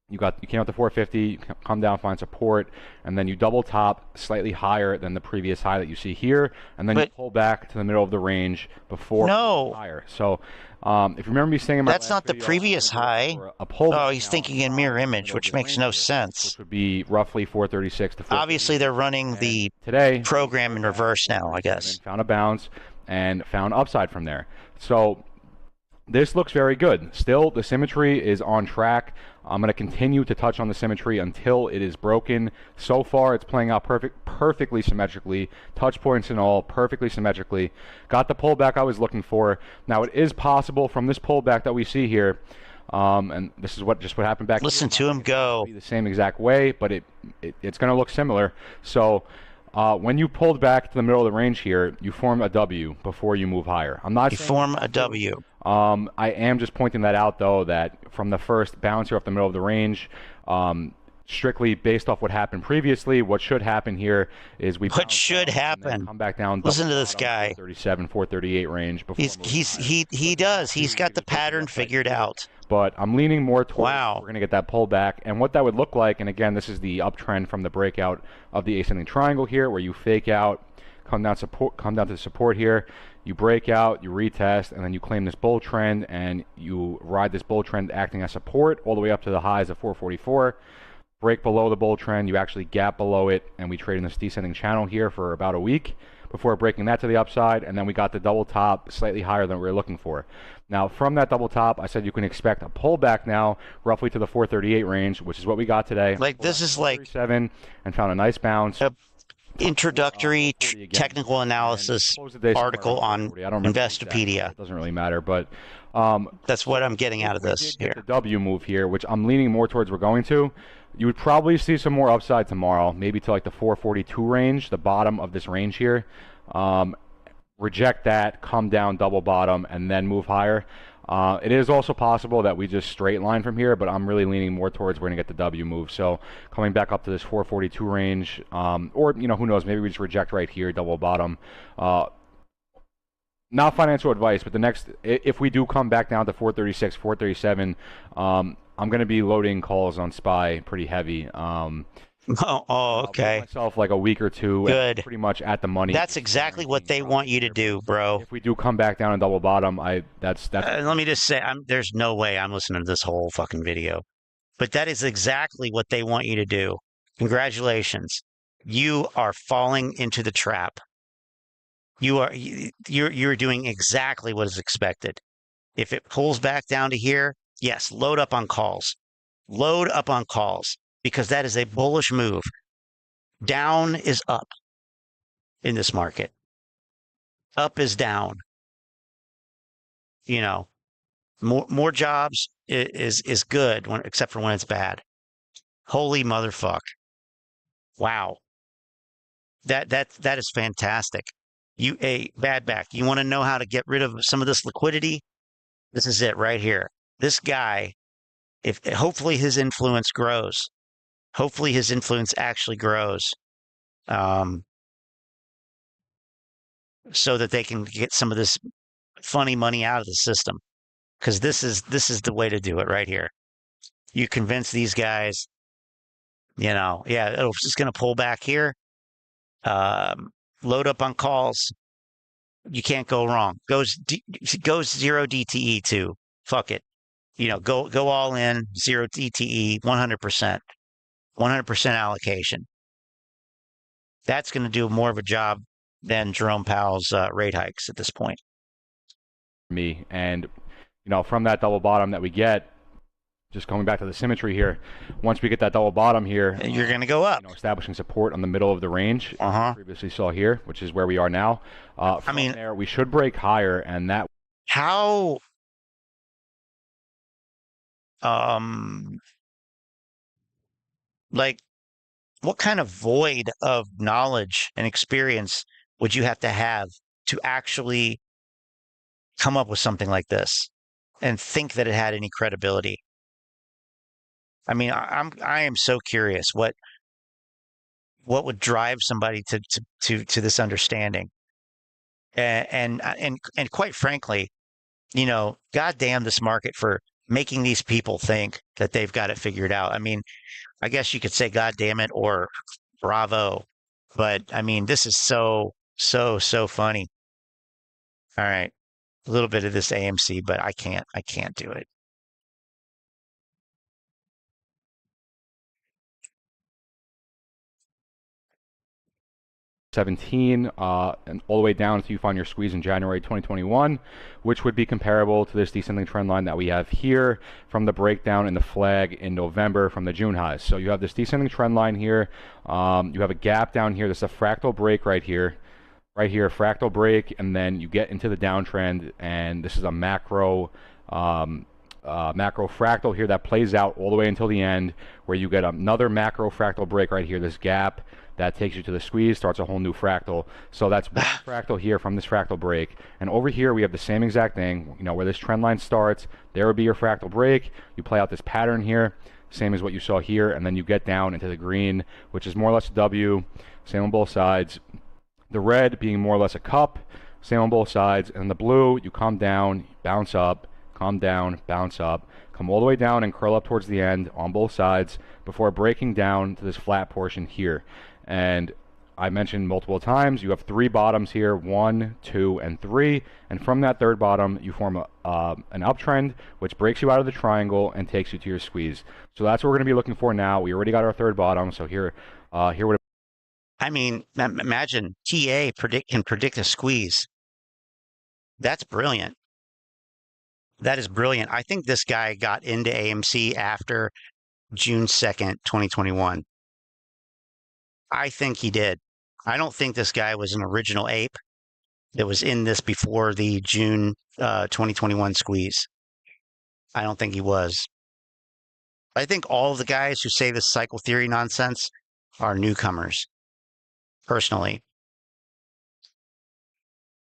You came up to 450, you come down, find support, and then you double top slightly higher than the previous high that you see here, and then you pull back to the middle of the range before higher. So if you remember me saying in my that's not the previous high. Oh, he's thinking in mirror image, which makes no sense. Which would be roughly 436 to 450. Obviously, they're running the program in reverse now, I guess. Found a bounce and found upside from there. So this looks very good. Still, the symmetry is on track. I'm going to continue to touch on the symmetry until it is broken. So far, it's playing out perfectly symmetrically. Touch points and all, perfectly symmetrically. Got the pullback I was looking for. Now, it is possible from this pullback that we see here, and this is what happened back. Listen to him go. The same exact way, but it's going to look similar. So when you pulled back to the middle of the range here, you form a W before you move higher. I'm not. You form a W. I am just pointing that out, though, that from the first bounce here off the middle of the range, strictly based off what happened previously, what should happen here is what should happen. Come back down. Listen to this guy. 437, 438 range. He does. He's got the pattern figured out. But I'm leaning more towards we're going to get that pullback. And what that would look like, and again, this is the uptrend from the breakout of the ascending triangle here, where you fake out, come down to support here. You break out, you retest, and then you claim this bull trend, and you ride this bull trend acting as support all the way up to the highs of 444. Break below the bull trend, you actually gap below it, and we trade in this descending channel here for about a week before breaking that to the upside, and then we got the double top slightly higher than we were looking for. Now, from that double top, I said you can expect a pullback now, roughly to the 438 range, which is what we got today. Like, this is like 7 and found a nice bounce. Introductory technical analysis article on Investopedia. It doesn't really matter, but that's what I'm getting out of this here. The W move here, which I'm leaning more towards we're going to. You would probably see some more upside tomorrow, maybe to like the 442 range, the bottom of this range here. Reject that, come down, double bottom, and then move higher. It is also possible that we just straight line from here, but I'm really leaning more towards we're going to get the W move. So coming back up to this 442 range, or, you know, who knows, maybe we just reject right here, double bottom. Not financial advice, but the next, if we do come back down to 436, 437, I'm going to be loading calls on SPY pretty heavy. Okay. I'll give myself like a week or two. Good. Pretty much at the money. That's exactly what they want you to do, bro. If we do come back down and double bottom, that's. Let me just say, there's no way I'm listening to this whole fucking video, but that is exactly what they want you to do. Congratulations, you are falling into the trap. You're doing exactly what is expected. If it pulls back down to here, yes, load up on calls. Load up on calls, because that is a bullish move. Down is up in this market. Up is down. You know, more jobs is good, except for when it's bad. Holy motherfuck. Wow. That is fantastic. Bad back. You want to know how to get rid of some of this liquidity? This is it right here. This guy, hopefully his influence grows. Hopefully his influence actually grows, so that they can get some of this funny money out of the system. Because this is the way to do it right here. You convince these guys, you know, yeah, it's just going to pull back here. Load up on calls. You can't go wrong. Goes 0 DTE too. Fuck it. You know, go all in, 0 DTE, 100%. 100% allocation. That's going to do more of a job than Jerome Powell's rate hikes at this point. And, you know, from that double bottom that we get, just coming back to the symmetry here, once we get that double bottom here, you're going to go up. You know, establishing support on the middle of the range. Previously saw here, which is where we are now. From there, we should break higher, and that. How? Like, what kind of void of knowledge and experience would you have to actually come up with something like this and think that it had any credibility? I mean, I am so curious what would drive somebody to this understanding, and quite frankly, you know, goddamn this market for making these people think that they've got it figured out. I mean, I guess you could say God damn it or bravo, but I mean, this is so funny. All right, a little bit of this AMC, but I can't do it. And all the way down until you find your squeeze in January 2021, which would be comparable to this descending trend line that we have here from the breakdown in the flag in November from the June highs. So you have this descending trend line here. You have a gap down here. This is a fractal break right here, fractal break, and then you get into the downtrend, and this is a macro fractal here that plays out all the way until the end, where you get another macro fractal break right here, this gap that takes you to the squeeze, starts a whole new fractal. So that's one fractal here from this fractal break. And over here we have the same exact thing, you know, where this trend line starts, there would be your fractal break. You play out this pattern here, same as what you saw here, and then you get down into the green, which is more or less a W, same on both sides. The red being more or less a cup, same on both sides. And the blue, you come down, bounce up, come down, bounce up, come all the way down and curl up towards the end on both sides before breaking down to this flat portion here. And I mentioned multiple times, you have 3 bottoms here, 1, 2, and 3, and from that third bottom, you form an uptrend, which breaks you out of the triangle and takes you to your squeeze. So that's what we're going to be looking for now. We already got our third bottom, so here would. I mean, imagine TA can predict a squeeze. That's brilliant. That is brilliant. I think this guy got into AMC after June 2nd, 2021. I think he did. I don't think this guy was an original ape that was in this before the June 2021 squeeze. I don't think he was. I think all of the guys who say this cycle theory nonsense are newcomers, personally.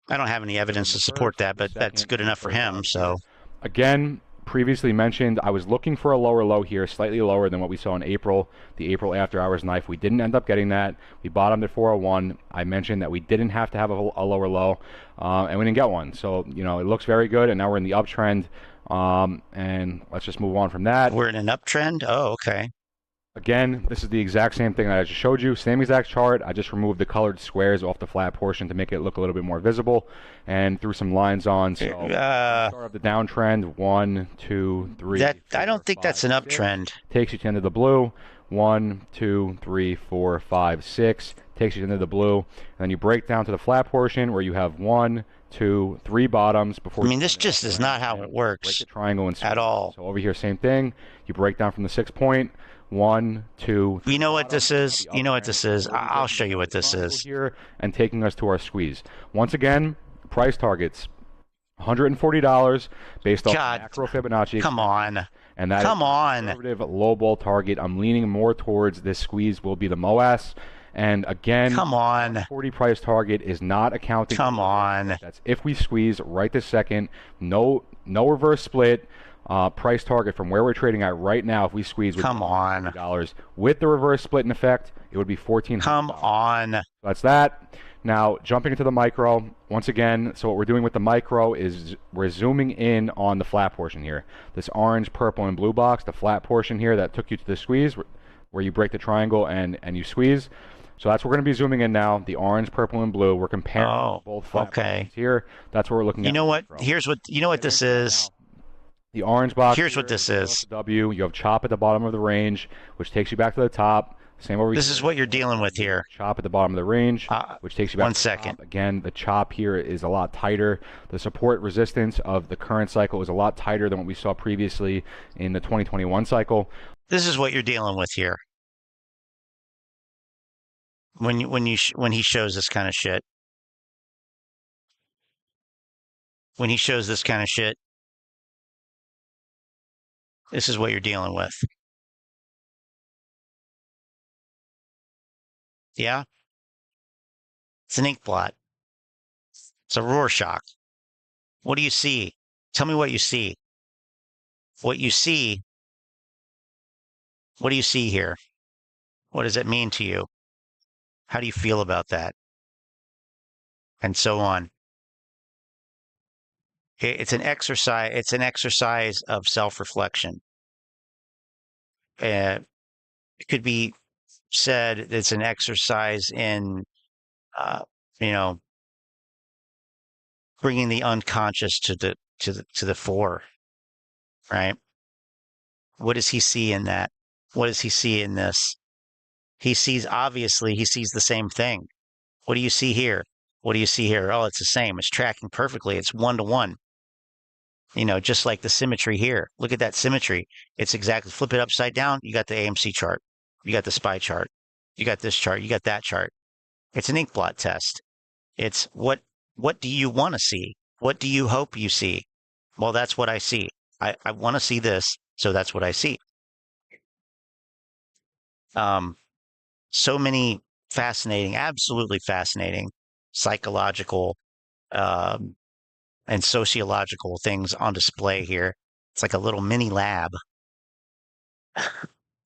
I don't have any evidence to support that, but that's good enough for him, so. Again, previously mentioned, I was looking for a lower low here, slightly lower than what we saw in April, the April after hours knife. We didn't end up getting that. We bottomed at 401. I mentioned that we didn't have to have a lower low, and we didn't get one. So, you know, it looks very good, and now we're in the uptrend, and let's just move on from that. We're in an uptrend? Oh, okay. Again, this is the exact same thing that I just showed you. Same exact chart. I just removed the colored squares off the flat portion to make it look a little bit more visible and threw some lines on. So start of the downtrend. 1, 2, 3. I don't think that's an uptrend. Takes you to the end of the blue. 1, 2, 3, 4, 5, 6. Takes you to the end of the blue. And then you break down to the flat portion where you have 1, 2, 3 bottoms before. I mean, this just is not how it works. Break the triangle and at all. So over here, same thing. You break down from the 6 point. 1, 2. You know what this is? You know what this is? I'll show you what this is. Here and taking us to our squeeze. Once again, price targets $140 based off macro Fibonacci. Come on. And that come is on. Conservative low ball target. I'm leaning more towards this squeeze will be the Moass. And again, come on. 40 price target is not accounting. Come on. That's if we squeeze right this second. No reverse split. Price target from where we're trading at right now, if we squeeze, would come on $40. With the reverse split in effect, it would be $1,400. Come on. That's that. Now jumping into the micro once again. So what we're doing with the micro is we're zooming in on the flat portion here. This orange, purple, and blue box, the flat portion here that took you to the squeeze, where you break the triangle and you squeeze. So that's what we're going to be zooming in now. The orange, purple, and blue. We're comparing both flat portions here. That's what we're looking at. You know what? Here's what you know what this is. The orange box. Here's what this is. W. You have chop at the bottom of the range, which takes you back to the top. Same over. This is what you're dealing with here. Chop at the bottom of the range, which takes you back. 1 second. Again, the chop here is a lot tighter. The support resistance of the current cycle is a lot tighter than what we saw previously in the 2021 cycle. This is what you're dealing with here. When he shows this kind of shit. When he shows this kind of shit. This is what you're dealing with. Yeah? It's an ink blot. It's a Rorschach. What do you see? Tell me what you see. What you see. What do you see here? What does it mean to you? How do you feel about that? And so on. It's an exercise. It's an exercise of self-reflection. It could be said it's an exercise in, bringing the unconscious to the fore. Right? What does he see in that? What does he see in this? He sees the same thing. What do you see here? What do you see here? Oh, it's the same. It's tracking perfectly. It's 1-to-1. Just like the symmetry here. Look at that symmetry. It's exactly, flip it upside down. You got the AMC chart. You got the SPY chart. You got this chart. You got that chart. It's an ink blot test. It's what do you want to see? What do you hope you see? Well, that's what I see. I want to see this, so that's what I see. So many fascinating, absolutely fascinating psychological and sociological things on display here. It's like a little mini lab.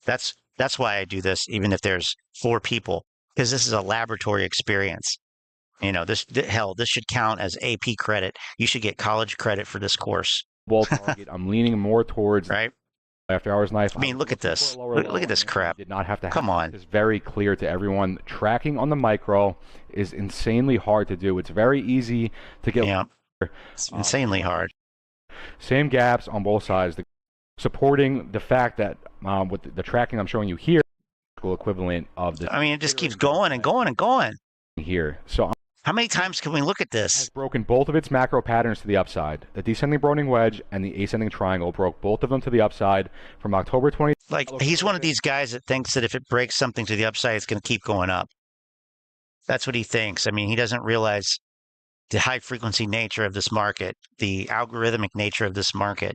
That's why I do this, even if there's 4 people, because this is a laboratory experience. This should count as AP credit. You should get college credit for this course. Ball target. I'm leaning more towards right. after hours knife. I mean, look at this. Look at this crap. Did not have to. Come on. It's very clear to everyone. Tracking on the micro is insanely hard to do. It's very easy to get. Yeah. It's insanely hard. Same gaps on both sides. Supporting the fact that with the tracking I'm showing you here, equivalent of the. I mean, it just keeps going and going and going. Here. So. How many times can we look at this? Has broken both of its macro patterns to the upside. The descending Broadening wedge and the ascending triangle broke both of them to the upside from October 20. Like, he's one of these guys that thinks that if it breaks something to the upside, it's going to keep going up. That's what he thinks. I mean, he doesn't realize the high frequency nature of this market, the algorithmic nature of this market,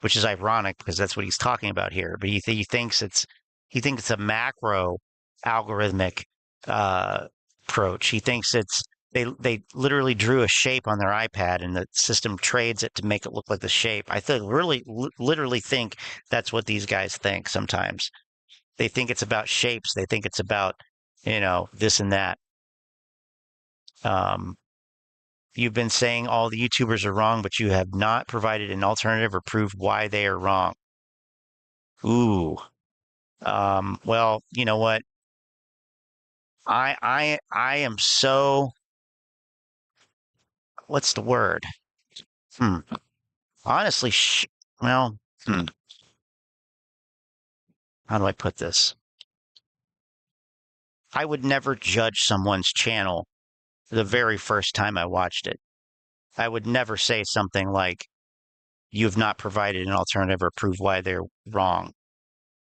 which is ironic because that's what he's talking about here. But he thinks it's a macro algorithmic approach. He thinks it's they literally drew a shape on their iPad and the system trades it to make it look like the shape. I literally think that's what these guys think sometimes. They think it's about shapes. They think it's about, this and that. You've been saying all the YouTubers are wrong, but you have not provided an alternative or proved why they are wrong. Ooh. Well, you know what? I am so, what's the word? Honestly, how do I put this? I would never judge someone's channel the very first time I watched it. I would never say something like, you've not provided an alternative or proved why they're wrong.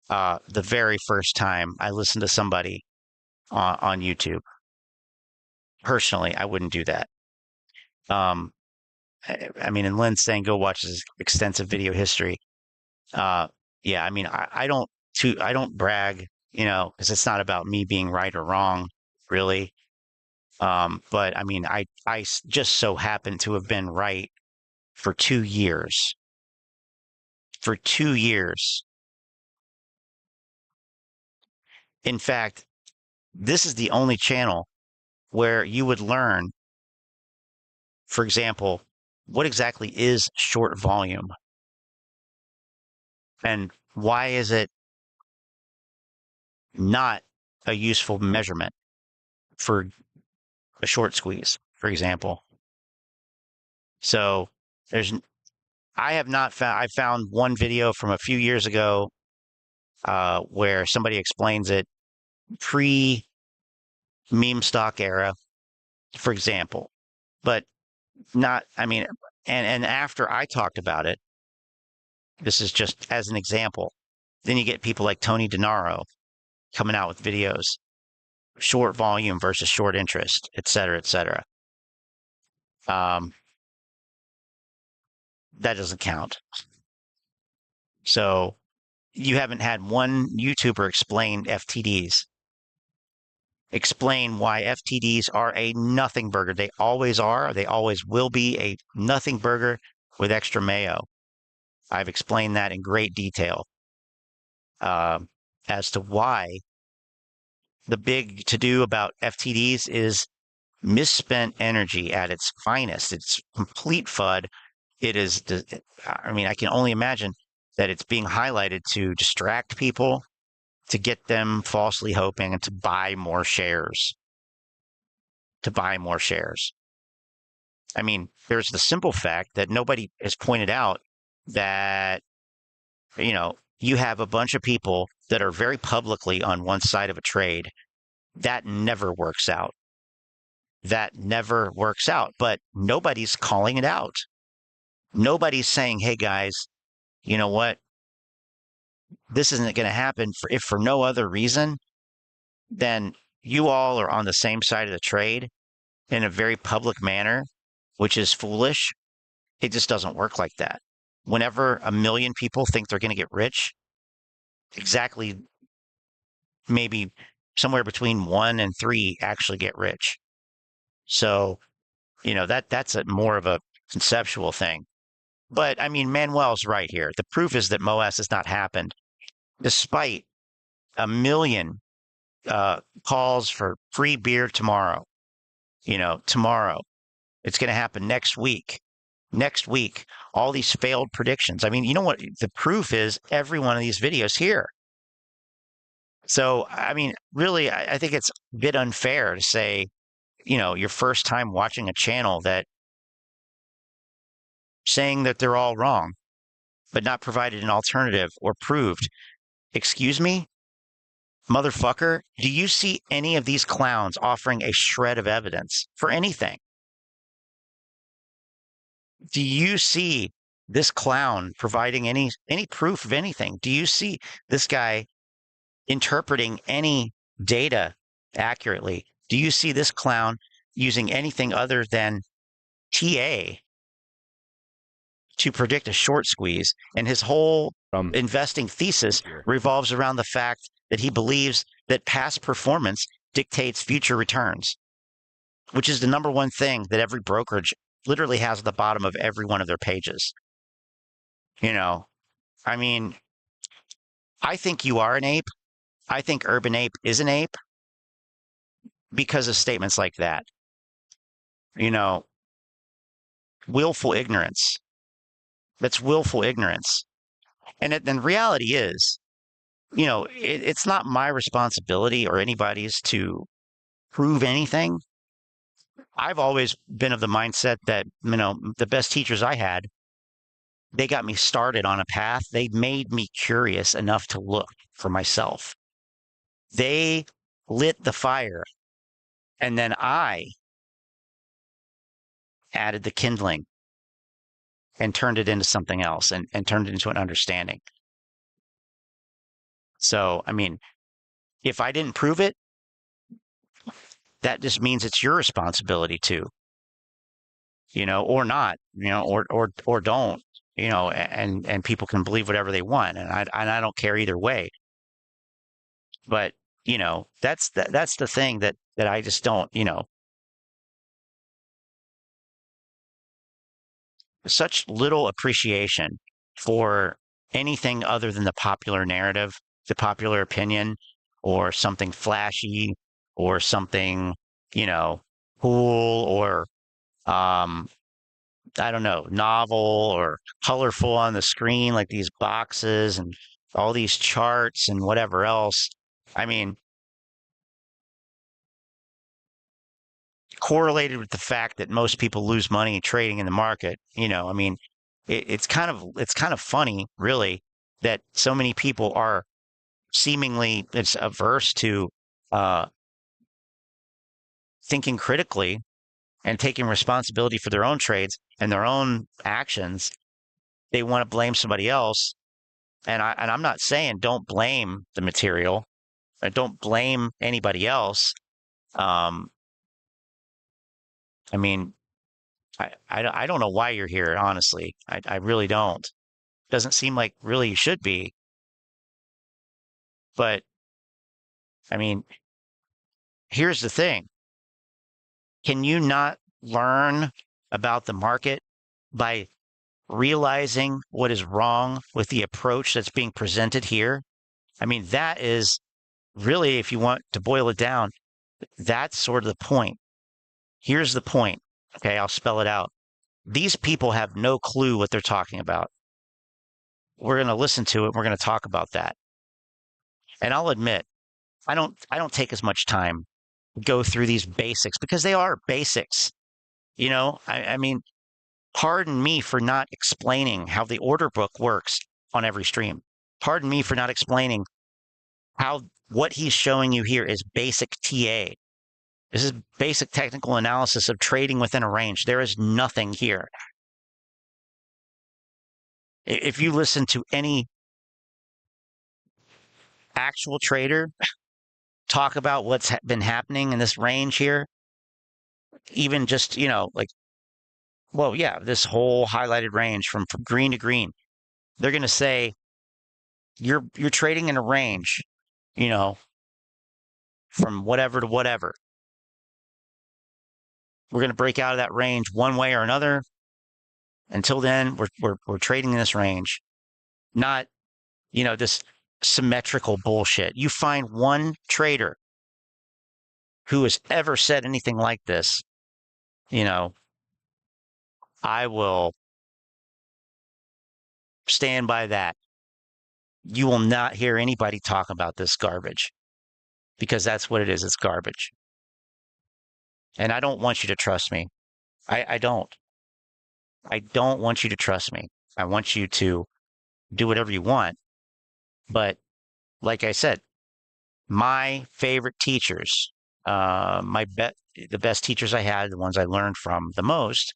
The very first time I listened to somebody on YouTube. Personally, I wouldn't do that. I mean, and Lynn's saying go watch his extensive video history. Yeah, I mean, I don't brag, because it's not about me being right or wrong, really. But I mean, I just so happen to have been right for 2 years. For 2 years. In fact, this is the only channel where you would learn, for example, what exactly is short volume? And why is it not a useful measurement for a short squeeze, for example? So I found one video from a few years ago where somebody explains it pre-meme stock era, for example, but not, I mean, and after I talked about it, this is just as an example, then you get people like Tony DeNaro coming out with videos, short volume versus short interest, et cetera, et cetera. That doesn't count. So you haven't had one YouTuber explain FTDs. Explain why FTDs are a nothing burger. They always are. They always will be a nothing burger with extra mayo. I've explained that in great detail as to why the big to-do about FTDs is misspent energy at its finest. It's complete FUD. It is, I mean, I can only imagine that it's being highlighted to distract people, to get them falsely hoping and to buy more shares. I mean, there's the simple fact that nobody has pointed out that, you have a bunch of people that are very publicly on one side of a trade. That never works out. But nobody's calling it out. Nobody's saying, hey guys, you know what? This isn't going to happen if for no other reason, then you all are on the same side of the trade in a very public manner, which is foolish. It just doesn't work like that. Whenever 1 million people think they're going to get rich, exactly maybe somewhere between 1 and 3 actually get rich. So, that's more of a conceptual thing. But I mean, Manuel's right here. The proof is that Moass has not happened, despite 1 million calls for free beer tomorrow. Tomorrow. It's going to happen next week. next week, all these failed predictions. I mean, you know what? The proof is every one of these videos here. So, I mean, really, I think it's a bit unfair to say, your first time watching a channel that saying that they're all wrong, but not provided an alternative or proved. Excuse me? Motherfucker, do you see any of these clowns offering a shred of evidence for anything? Do you see this clown providing any proof of anything? Do you see this guy interpreting any data accurately? Do you see this clown using anything other than TA to predict a short squeeze? And his whole investing thesis revolves around the fact that he believes that past performance dictates future returns, which is the number one thing that every brokerage literally has at the bottom of every one of their pages. I mean, I think you are an ape. I think Urban Ape is an ape because of statements like that. Willful ignorance. That's willful ignorance. And then reality is, it's not my responsibility or anybody's to prove anything. I've always been of the mindset that, the best teachers I had, they got me started on a path. They made me curious enough to look for myself. They lit the fire, and then I added the kindling and turned it into something else and turned it into an understanding. So, I mean, if I didn't prove it, that just means it's your responsibility to, or not, or don't, and people can believe whatever they want. And I don't care either way. But, that's the thing that I just don't, such little appreciation for anything other than the popular narrative, the popular opinion, or something flashy, or something, cool, or I don't know, novel or colorful on the screen, like these boxes and all these charts and whatever else. I mean, correlated with the fact that most people lose money trading in the market, I mean, it's kind of funny, really, that so many people are seemingly averse to thinking critically and taking responsibility for their own trades and their own actions. They want to blame somebody else. And I'm not saying don't blame the material. Don't blame anybody else. I mean, I don't know why you're here, honestly. I really don't. Doesn't seem like really you should be. But, I mean, here's the thing. Can you not learn about the market by realizing what is wrong with the approach that's being presented here? I mean, that is really, if you want to boil it down, that's sort of the point. Here's the point. Okay, I'll spell it out. These people have no clue what they're talking about. We're going to listen to it. We're going to talk about that. And I'll admit, I don't take as much time to go through these basics because they are basics. I mean, pardon me for not explaining how the order book works on every stream. Pardon me for not explaining how what he's showing you here is basic TA. This is basic technical analysis of trading within a range. There is nothing here. If you listen to any actual trader talk about what's been happening in this range here, even just, this whole highlighted range from green to green, they're going to say you're trading in a range, from whatever to whatever. We're going to break out of that range one way or another. Until then, we're trading in this range, not, this symmetrical bullshit. You find one trader who has ever said anything like this, I will stand by that. You will not hear anybody talk about this garbage because that's what it is. It's garbage. And I don't want you to trust me. I don't. I don't want you to trust me. I want you to do whatever you want. But like I said, my favorite teachers, the best teachers I had, the ones I learned from the most,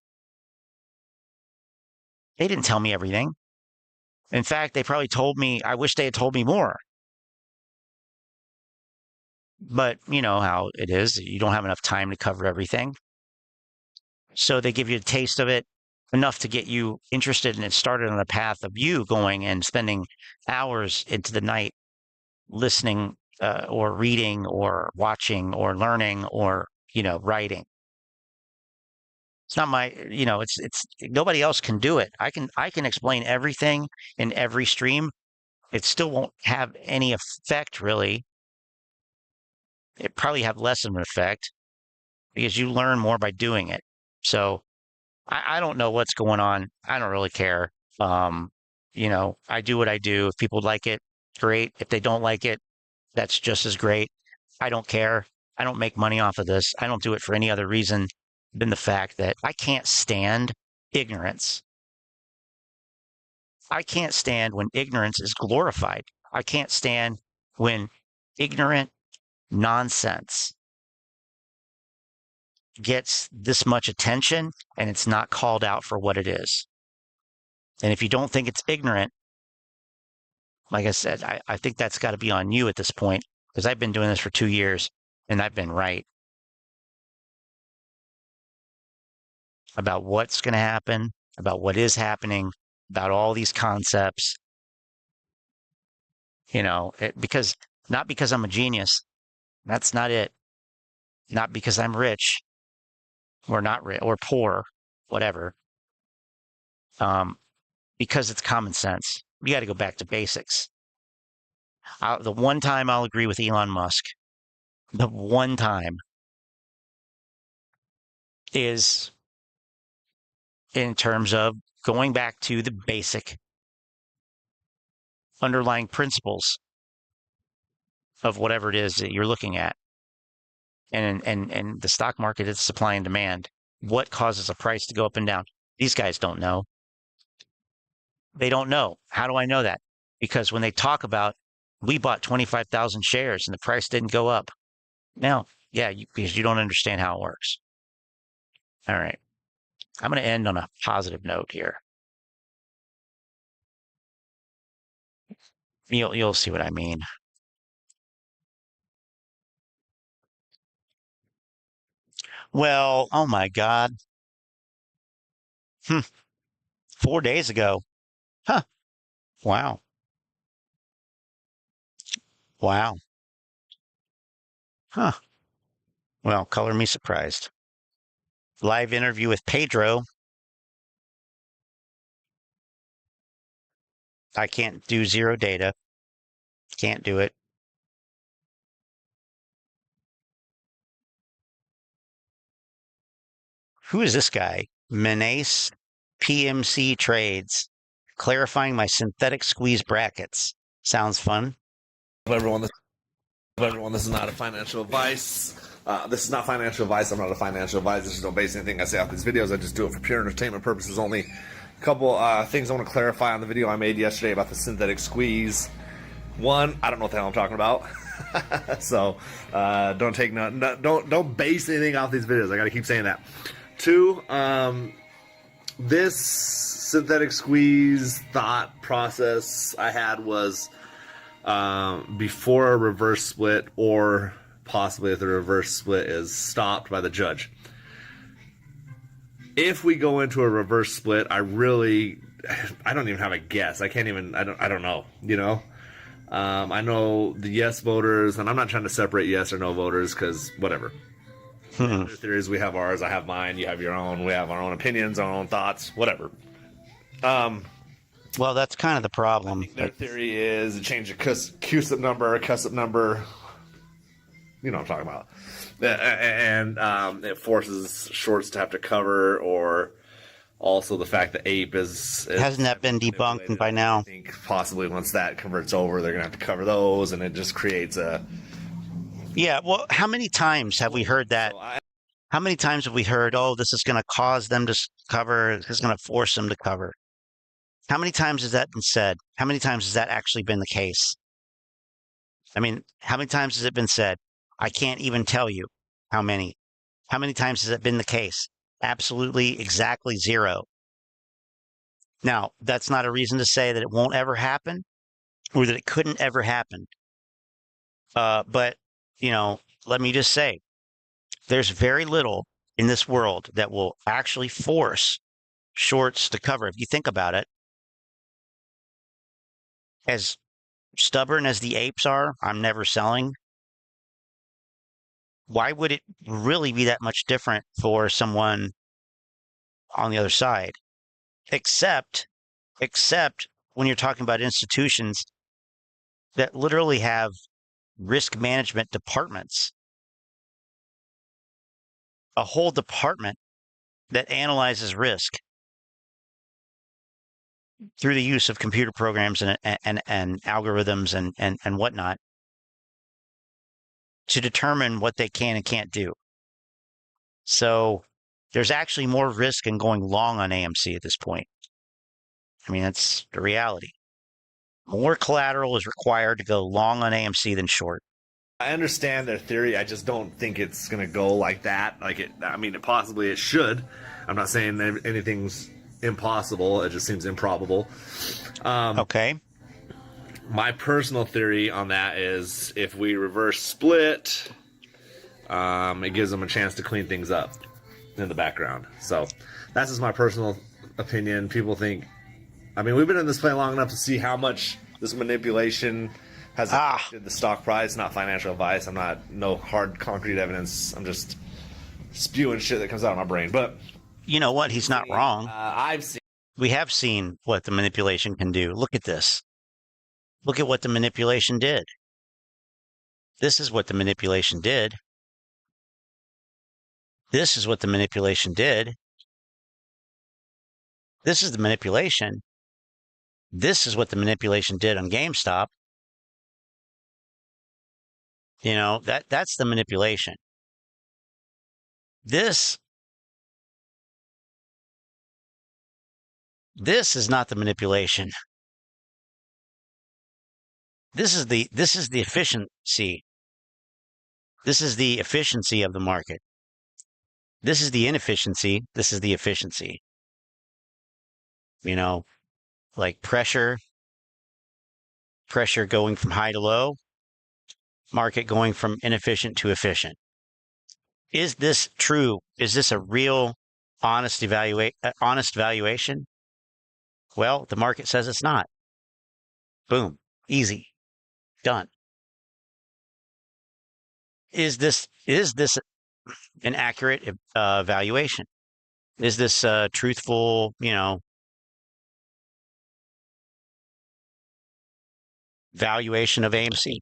they didn't tell me everything. In fact, they probably told me, I wish they had told me more. But you know how it is. You don't have enough time to cover everything. So they give you a taste of it, enough to get you interested and started on a path of you going and spending hours into the night listening or reading or watching or learning or, writing. It's not my, it's nobody else can do it. I can explain everything in every stream. It still won't have any effect really. It probably have less of an effect because you learn more by doing it. So I don't know what's going on. I don't really care. I do what I do. If people like it, great. If they don't like it, that's just as great. I don't care. I don't make money off of this. I don't do it for any other reason than the fact that I can't stand ignorance. I can't stand when ignorance is glorified. I can't stand when ignorant nonsense gets this much attention and it's not called out for what it is. And if you don't think it's ignorant, like I said, I think that's got to be on you at this point because I've been doing this for 2 years and I've been right about what's going to happen, about what is happening, about all these concepts, because not because I'm a genius. That's not it. Not because I'm rich or not rich or poor, whatever. Because it's common sense. You got to go back to basics. The one time I'll agree with Elon Musk, the one time is in terms of going back to the basic underlying principles of whatever it is that you're looking at. And the stock market is supply and demand. What causes a price to go up and down? These guys don't know. They don't know. How do I know that? Because when they talk about, we bought 25,000 shares and the price didn't go up. Now, yeah, because you don't understand how it works. All right. I'm going to end on a positive note here. You'll see what I mean. Well, oh my God. 4 days ago. Huh. Wow. Wow. Huh. Well, color me surprised. Live interview with Pedro. I can't do zero data. Can't do it. Who is this guy? Moass PMC Trades. Clarifying my synthetic squeeze brackets. Sounds fun. Everyone, this is not a financial advice. This is not financial advice. I'm not a financial advisor. This is don't base anything I say off these videos. I just do it for pure entertainment purposes only. A couple things I want to clarify on the video I made yesterday about the synthetic squeeze. One, I don't know what the hell I'm talking about. So don't base anything off these videos. I got to keep saying that. Two, this synthetic squeeze thought process I had was before a reverse split, or possibly if the reverse split is stopped by the judge. If we go into a reverse split, I don't even have a guess. I don't know, I know the yes voters, and I'm not trying to separate yes or no voters because whatever. Their theories, we have ours, I have mine, you have your own, we have our own opinions, our own thoughts, whatever. Well, that's kind of the problem. Their theory is to change a CUSIP number, a CUSIP number. You know what I'm talking about. And it forces shorts to have to cover, or Also, the fact that ape is Hasn't that been debunked by now? I think possibly once that converts over, they're gonna have to cover those, and it just creates a. Yeah. Well, how many times have we heard that? How many times have we heard, oh, this is going to cause them to cover, this is going to force them to cover? How many times has that been said? How many times has that actually been the case? I mean, how many times has it been said? I can't even tell you how many. How many times has it been the case? Absolutely, exactly zero. Now, that's not a reason to say that it won't ever happen or that it couldn't ever happen. But, you know, let me just say, there's very little in this world that will actually force shorts to cover. If you think about it, as stubborn as the apes are, I'm never selling. Why would it really be that much different for someone on the other side? Except when you're talking about institutions that literally have risk management departments, a whole department that analyzes risk through the use of computer programs and algorithms and whatnot to determine what they can and can't do. So there's actually more risk in going long on AMC at this point. I mean, that's the reality. More collateral is required to go long on AMC than short. I understand their theory. I just don't think it's going to go like that. I mean, possibly it should. I'm not saying that anything's impossible. It just seems improbable. Okay. My personal theory on that is if we reverse split, it gives them a chance to clean things up in the background. So that's just my personal opinion. People think, I mean, we've been in this play long enough to see how much this manipulation has affected the stock price. Not financial advice. No hard concrete evidence. I'm just spewing shit that comes out of my brain. But you know what? He's not wrong. We have seen what the manipulation can do. Look at this. Look at what the manipulation did. This is what the manipulation did. This is what the manipulation did. This is the manipulation. This is what the manipulation did on GameStop. You know, that's the manipulation. This is not the manipulation. This is the efficiency. This is the efficiency of the market. This is the inefficiency. This is the efficiency. You know, like pressure going from high to low, market going from inefficient to efficient. Is this true? Is this a real honest valuation? Well, the market says it's not. Boom. Easy. Done. Is this an accurate valuation? Is this truthful, valuation of AMC?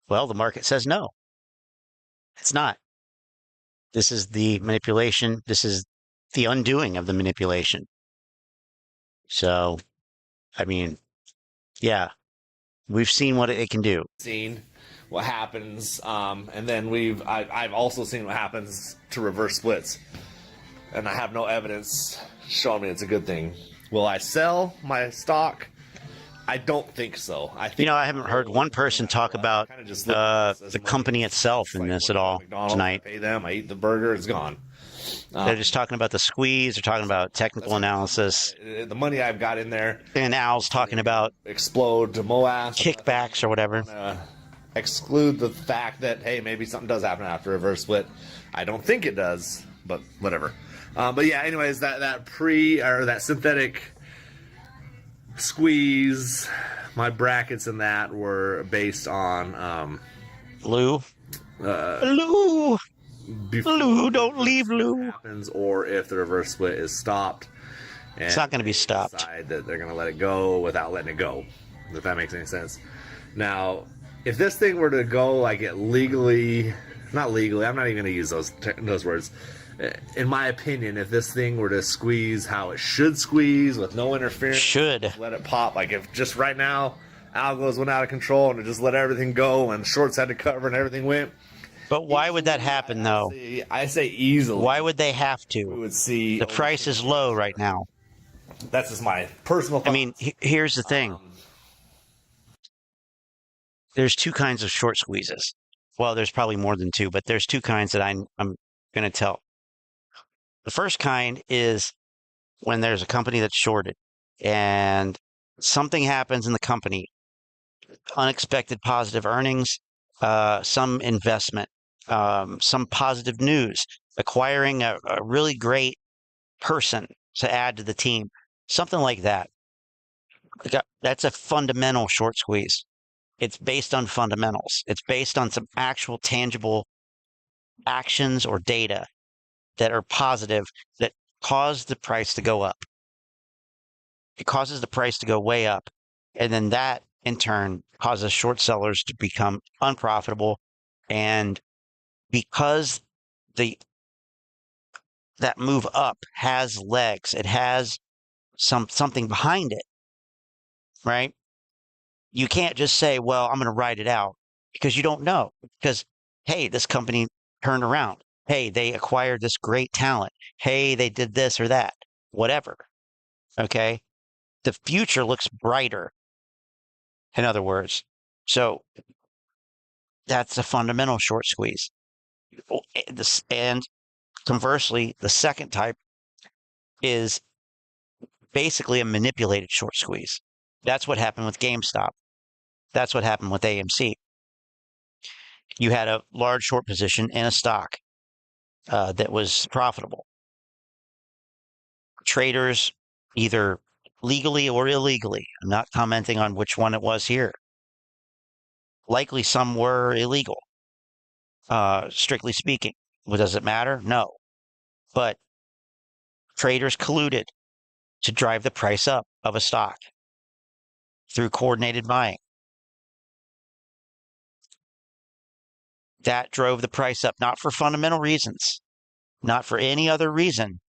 Well, the market says no. It's not. This is the manipulation. This is the undoing of the manipulation. So, I mean, yeah, we've seen what it can do. Seen what happens, and then I've also seen what happens to reverse splits, and I have no evidence showing me it's a good thing. Will I sell my stock? I don't think so. I haven't heard one person talk about the company itself in this at all tonight. I pay them, I eat the burger, it's gone. They're just talking about the squeeze. They're talking about technical analysis. The money I've got in there. And Al's talking about explode to Moass. Kickbacks or whatever. Exclude the fact that, hey, maybe something does happen after a reverse split. I don't think it does, but whatever. But yeah, anyways, that synthetic squeeze, my brackets in that were based on Lou. Lou, don't leave Lou. Happens, or if the reverse split is stopped. And it's not going to be stopped. Decide that they're going to let it go without letting it go, if that makes any sense. Now, if this thing were to go like it legally, not legally, I'm not even going to use those words. in my opinion, if this thing were to squeeze how it should squeeze with no interference, let it pop. Like if just right now, algos went out of control and it just let everything go and shorts had to cover and everything went. But why would that happen, though? I say easily. Why would they have to? We would see the price is low right now. That's just my personal thought. I mean, here's the thing. There's two kinds of short squeezes. Well, there's probably more than two, but there's two kinds that I'm going to tell. The first kind is when there's a company that's shorted and something happens in the company, unexpected positive earnings, some investment, some positive news, acquiring a really great person to add to the team, something like that. That's a fundamental short squeeze. It's based on fundamentals. It's based on some actual tangible actions or data that are positive that cause the price to go up. It causes the price to go way up. And then that in turn causes short sellers to become unprofitable. And because that move up has legs, it has something behind it, right? You can't just say, well, I'm going to ride it out, because you don't know. Because, hey, this company turned around. Hey, they acquired this great talent. Hey, they did this or that, whatever. Okay. The future looks brighter, in other words. So that's a fundamental short squeeze. And conversely, the second type is basically a manipulated short squeeze. That's what happened with GameStop. That's what happened with AMC. You had a large short position in a stock that was profitable. Traders, either legally or illegally, I'm not commenting on which one it was here. Likely some were illegal, strictly speaking. Well, does it matter? No. But traders colluded to drive the price up of a stock through coordinated buying. That drove the price up, not for fundamental reasons, not for any other reason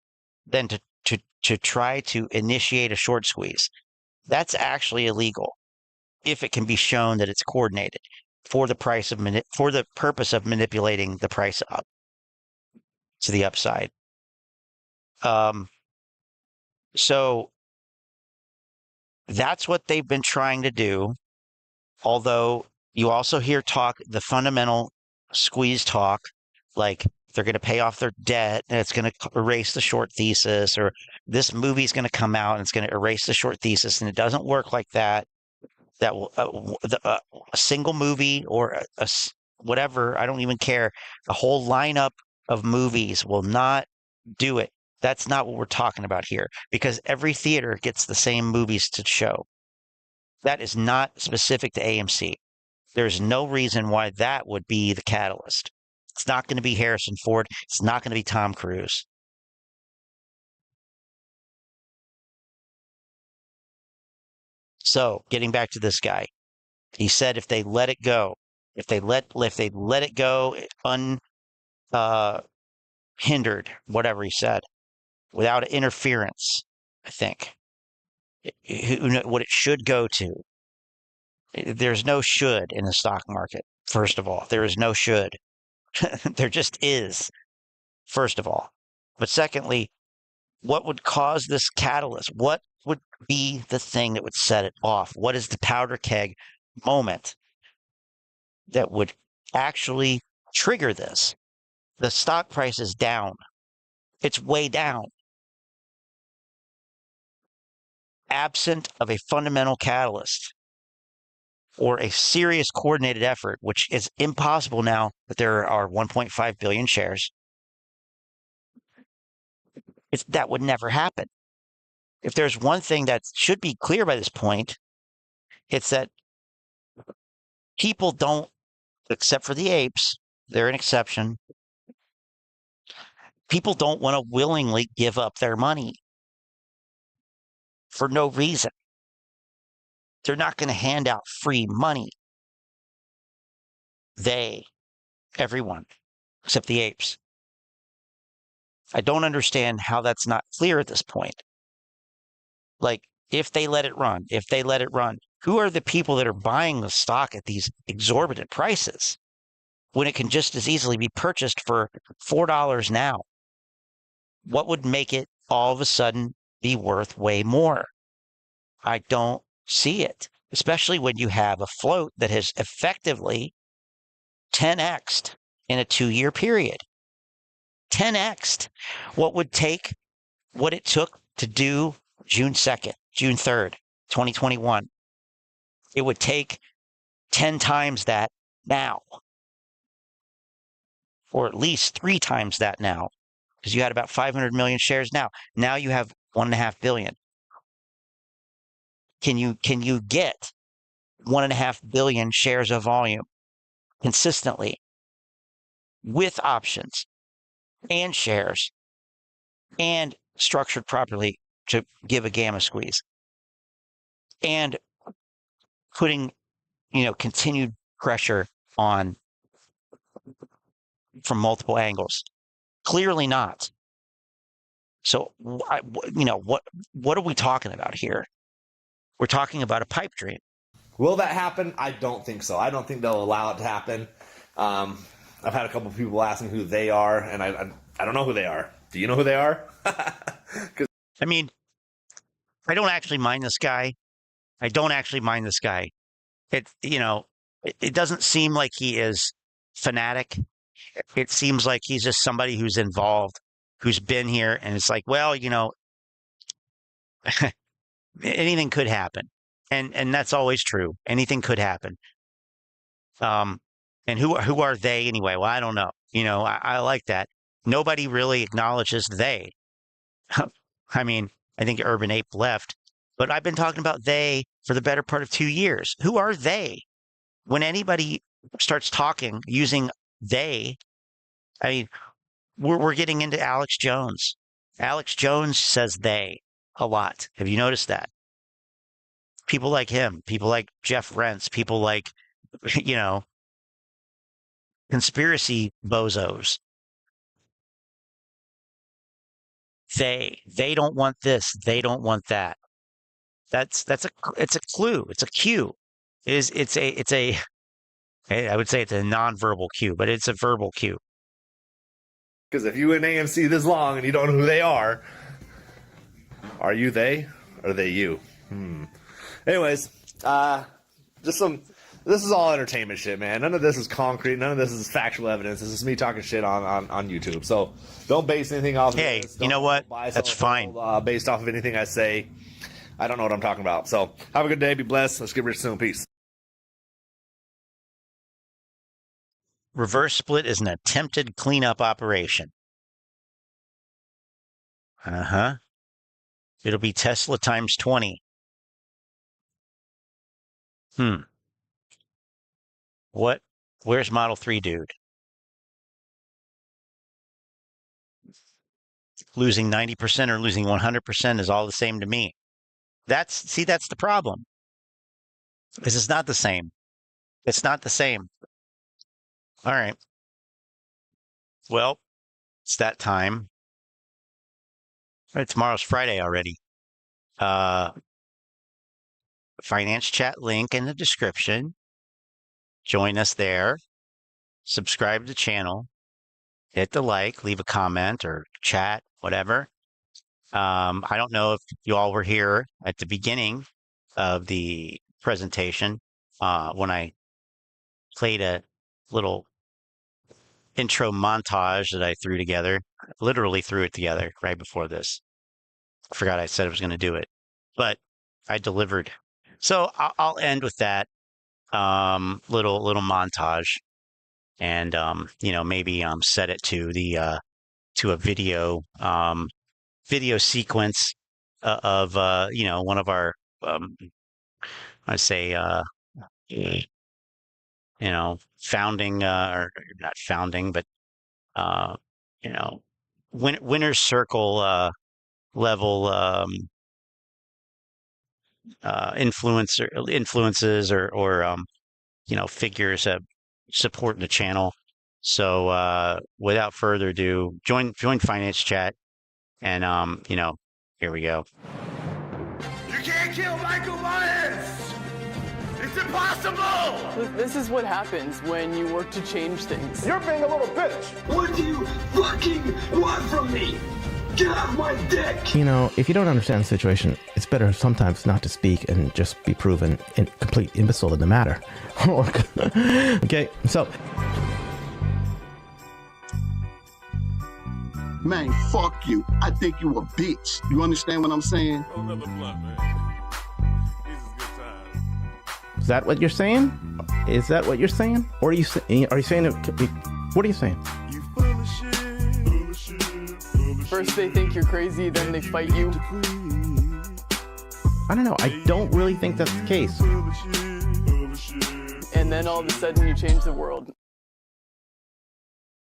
than to try to initiate a short squeeze. That's actually illegal if it can be shown that it's coordinated for the purpose of manipulating the price up to the upside. So that's what they've been trying to do. Although you also hear the fundamental squeeze talk, like they're going to pay off their debt and it's going to erase the short thesis, or this movie is going to come out and it's going to erase the short thesis. And it doesn't work like that. That will a single movie or whatever, I don't even care. A whole lineup of movies will not do it. That's not what we're talking about here, because every theater gets the same movies to show. That is not specific to AMC. There's no reason why that would be the catalyst. It's not going to be Harrison Ford. It's not going to be Tom Cruise. So getting back to this guy, he said if they let it go, if they let it go unhindered, whatever he said, without interference, I think, what it should go to. There's no should in the stock market, first of all. There is no should. There just is, first of all. But secondly, what would cause this catalyst? What would be the thing that would set it off? What is the powder keg moment that would actually trigger this? The stock price is down. It's way down. Absent of a fundamental catalyst or a serious coordinated effort, which is impossible now that there are 1.5 billion shares, that would never happen. If there's one thing that should be clear by this point, it's that people don't, except for the apes, they're an exception. People don't want to willingly give up their money for no reason. They're not going to hand out free money. Everyone, except the apes. I don't understand how that's not clear at this point. Like, if they let it run, who are the people that are buying the stock at these exorbitant prices when it can just as easily be purchased for $4 now? What would make it all of a sudden be worth way more? I don't see it, especially when you have a float that has effectively 10x'd in a 2-year period. 10x'd what it took to do June 2nd, June 3rd, 2021. It would take 10 times that now, or at least 3 times that now, because you had about 500 million shares now. Now you have 1.5 billion. Can you get 1.5 billion shares of volume consistently with options and shares and structured properly to give a gamma squeeze and putting, continued pressure on from multiple angles? Clearly not. So, what are we talking about here? We're talking about a pipe dream. Will that happen? I don't think so. I don't think they'll allow it to happen. I've had a couple of people asking who they are, and I don't know who they are. Do you know who they are? I mean, I don't actually mind this guy. It doesn't seem like he is fanatic. It seems like he's just somebody who's involved, who's been here, and it's like, well, anything could happen. And that's always true. Anything could happen. And who are they anyway? Well, I don't know. I like that. Nobody really acknowledges they. I mean, I think Urban Ape left, but I've been talking about they for the better part of 2 years. Who are they? When anybody starts talking using they, I mean, we're getting into Alex Jones. Alex Jones says they a lot. Have you noticed that? People like him, people like Jeff Rentz, people like, conspiracy bozos. They don't want this. They don't want that. It's a clue. It's a cue. I would say it's a non-verbal cue, but it's a verbal cue. Because if you in AMC this long and you don't know who they are you they? Or are they you? Anyways, this is all entertainment shit, man. None of this is concrete. None of this is factual evidence. This is me talking shit on YouTube. So don't base anything off of this. Hey, you know what? That's fine. Based off of anything I say. I don't know what I'm talking about. So have a good day. Be blessed. Let's get rich soon. Peace. Reverse split is an attempted cleanup operation. It'll be Tesla times 20. Where's Model 3, dude? Losing 90% or losing 100% is all the same to me. That's the problem. This is not the same. It's not the same. All right. Well, it's that time. All right, tomorrow's Friday already. Finance chat link in the description. Join us there. Subscribe to the channel. Hit the like, leave a comment or chat, whatever. I don't know if you all were here at the beginning of the presentation when I played a little intro montage that I threw together. Literally threw it together right before this. I forgot I said I was going to do it, but I delivered. So I'll end with that little montage, and maybe set it to the to a video sequence of one of our founding or not founding, but winner's circle level influences or figures supporting the channel. So without further ado, join finance chat, and you know, here we go. You can't kill Michael Moass! It's impossible! This is what happens when you work to change things. You're being a little bitch! What do you fucking want from me? Get off my dick! You know, if you don't understand the situation, it's better sometimes not to speak and just be proven a complete imbecile in the matter. Okay, so... Man, fuck you. I think you a bitch. You understand what I'm saying? Another blunt, man. This is good time. Is that what you're saying? Is that what you're saying? Or are you saying it? What are you saying? You full of shit, full of shit, full of First they think you're crazy, then they fight you. I don't know. I don't really think that's the case. And then all of a sudden you change the world.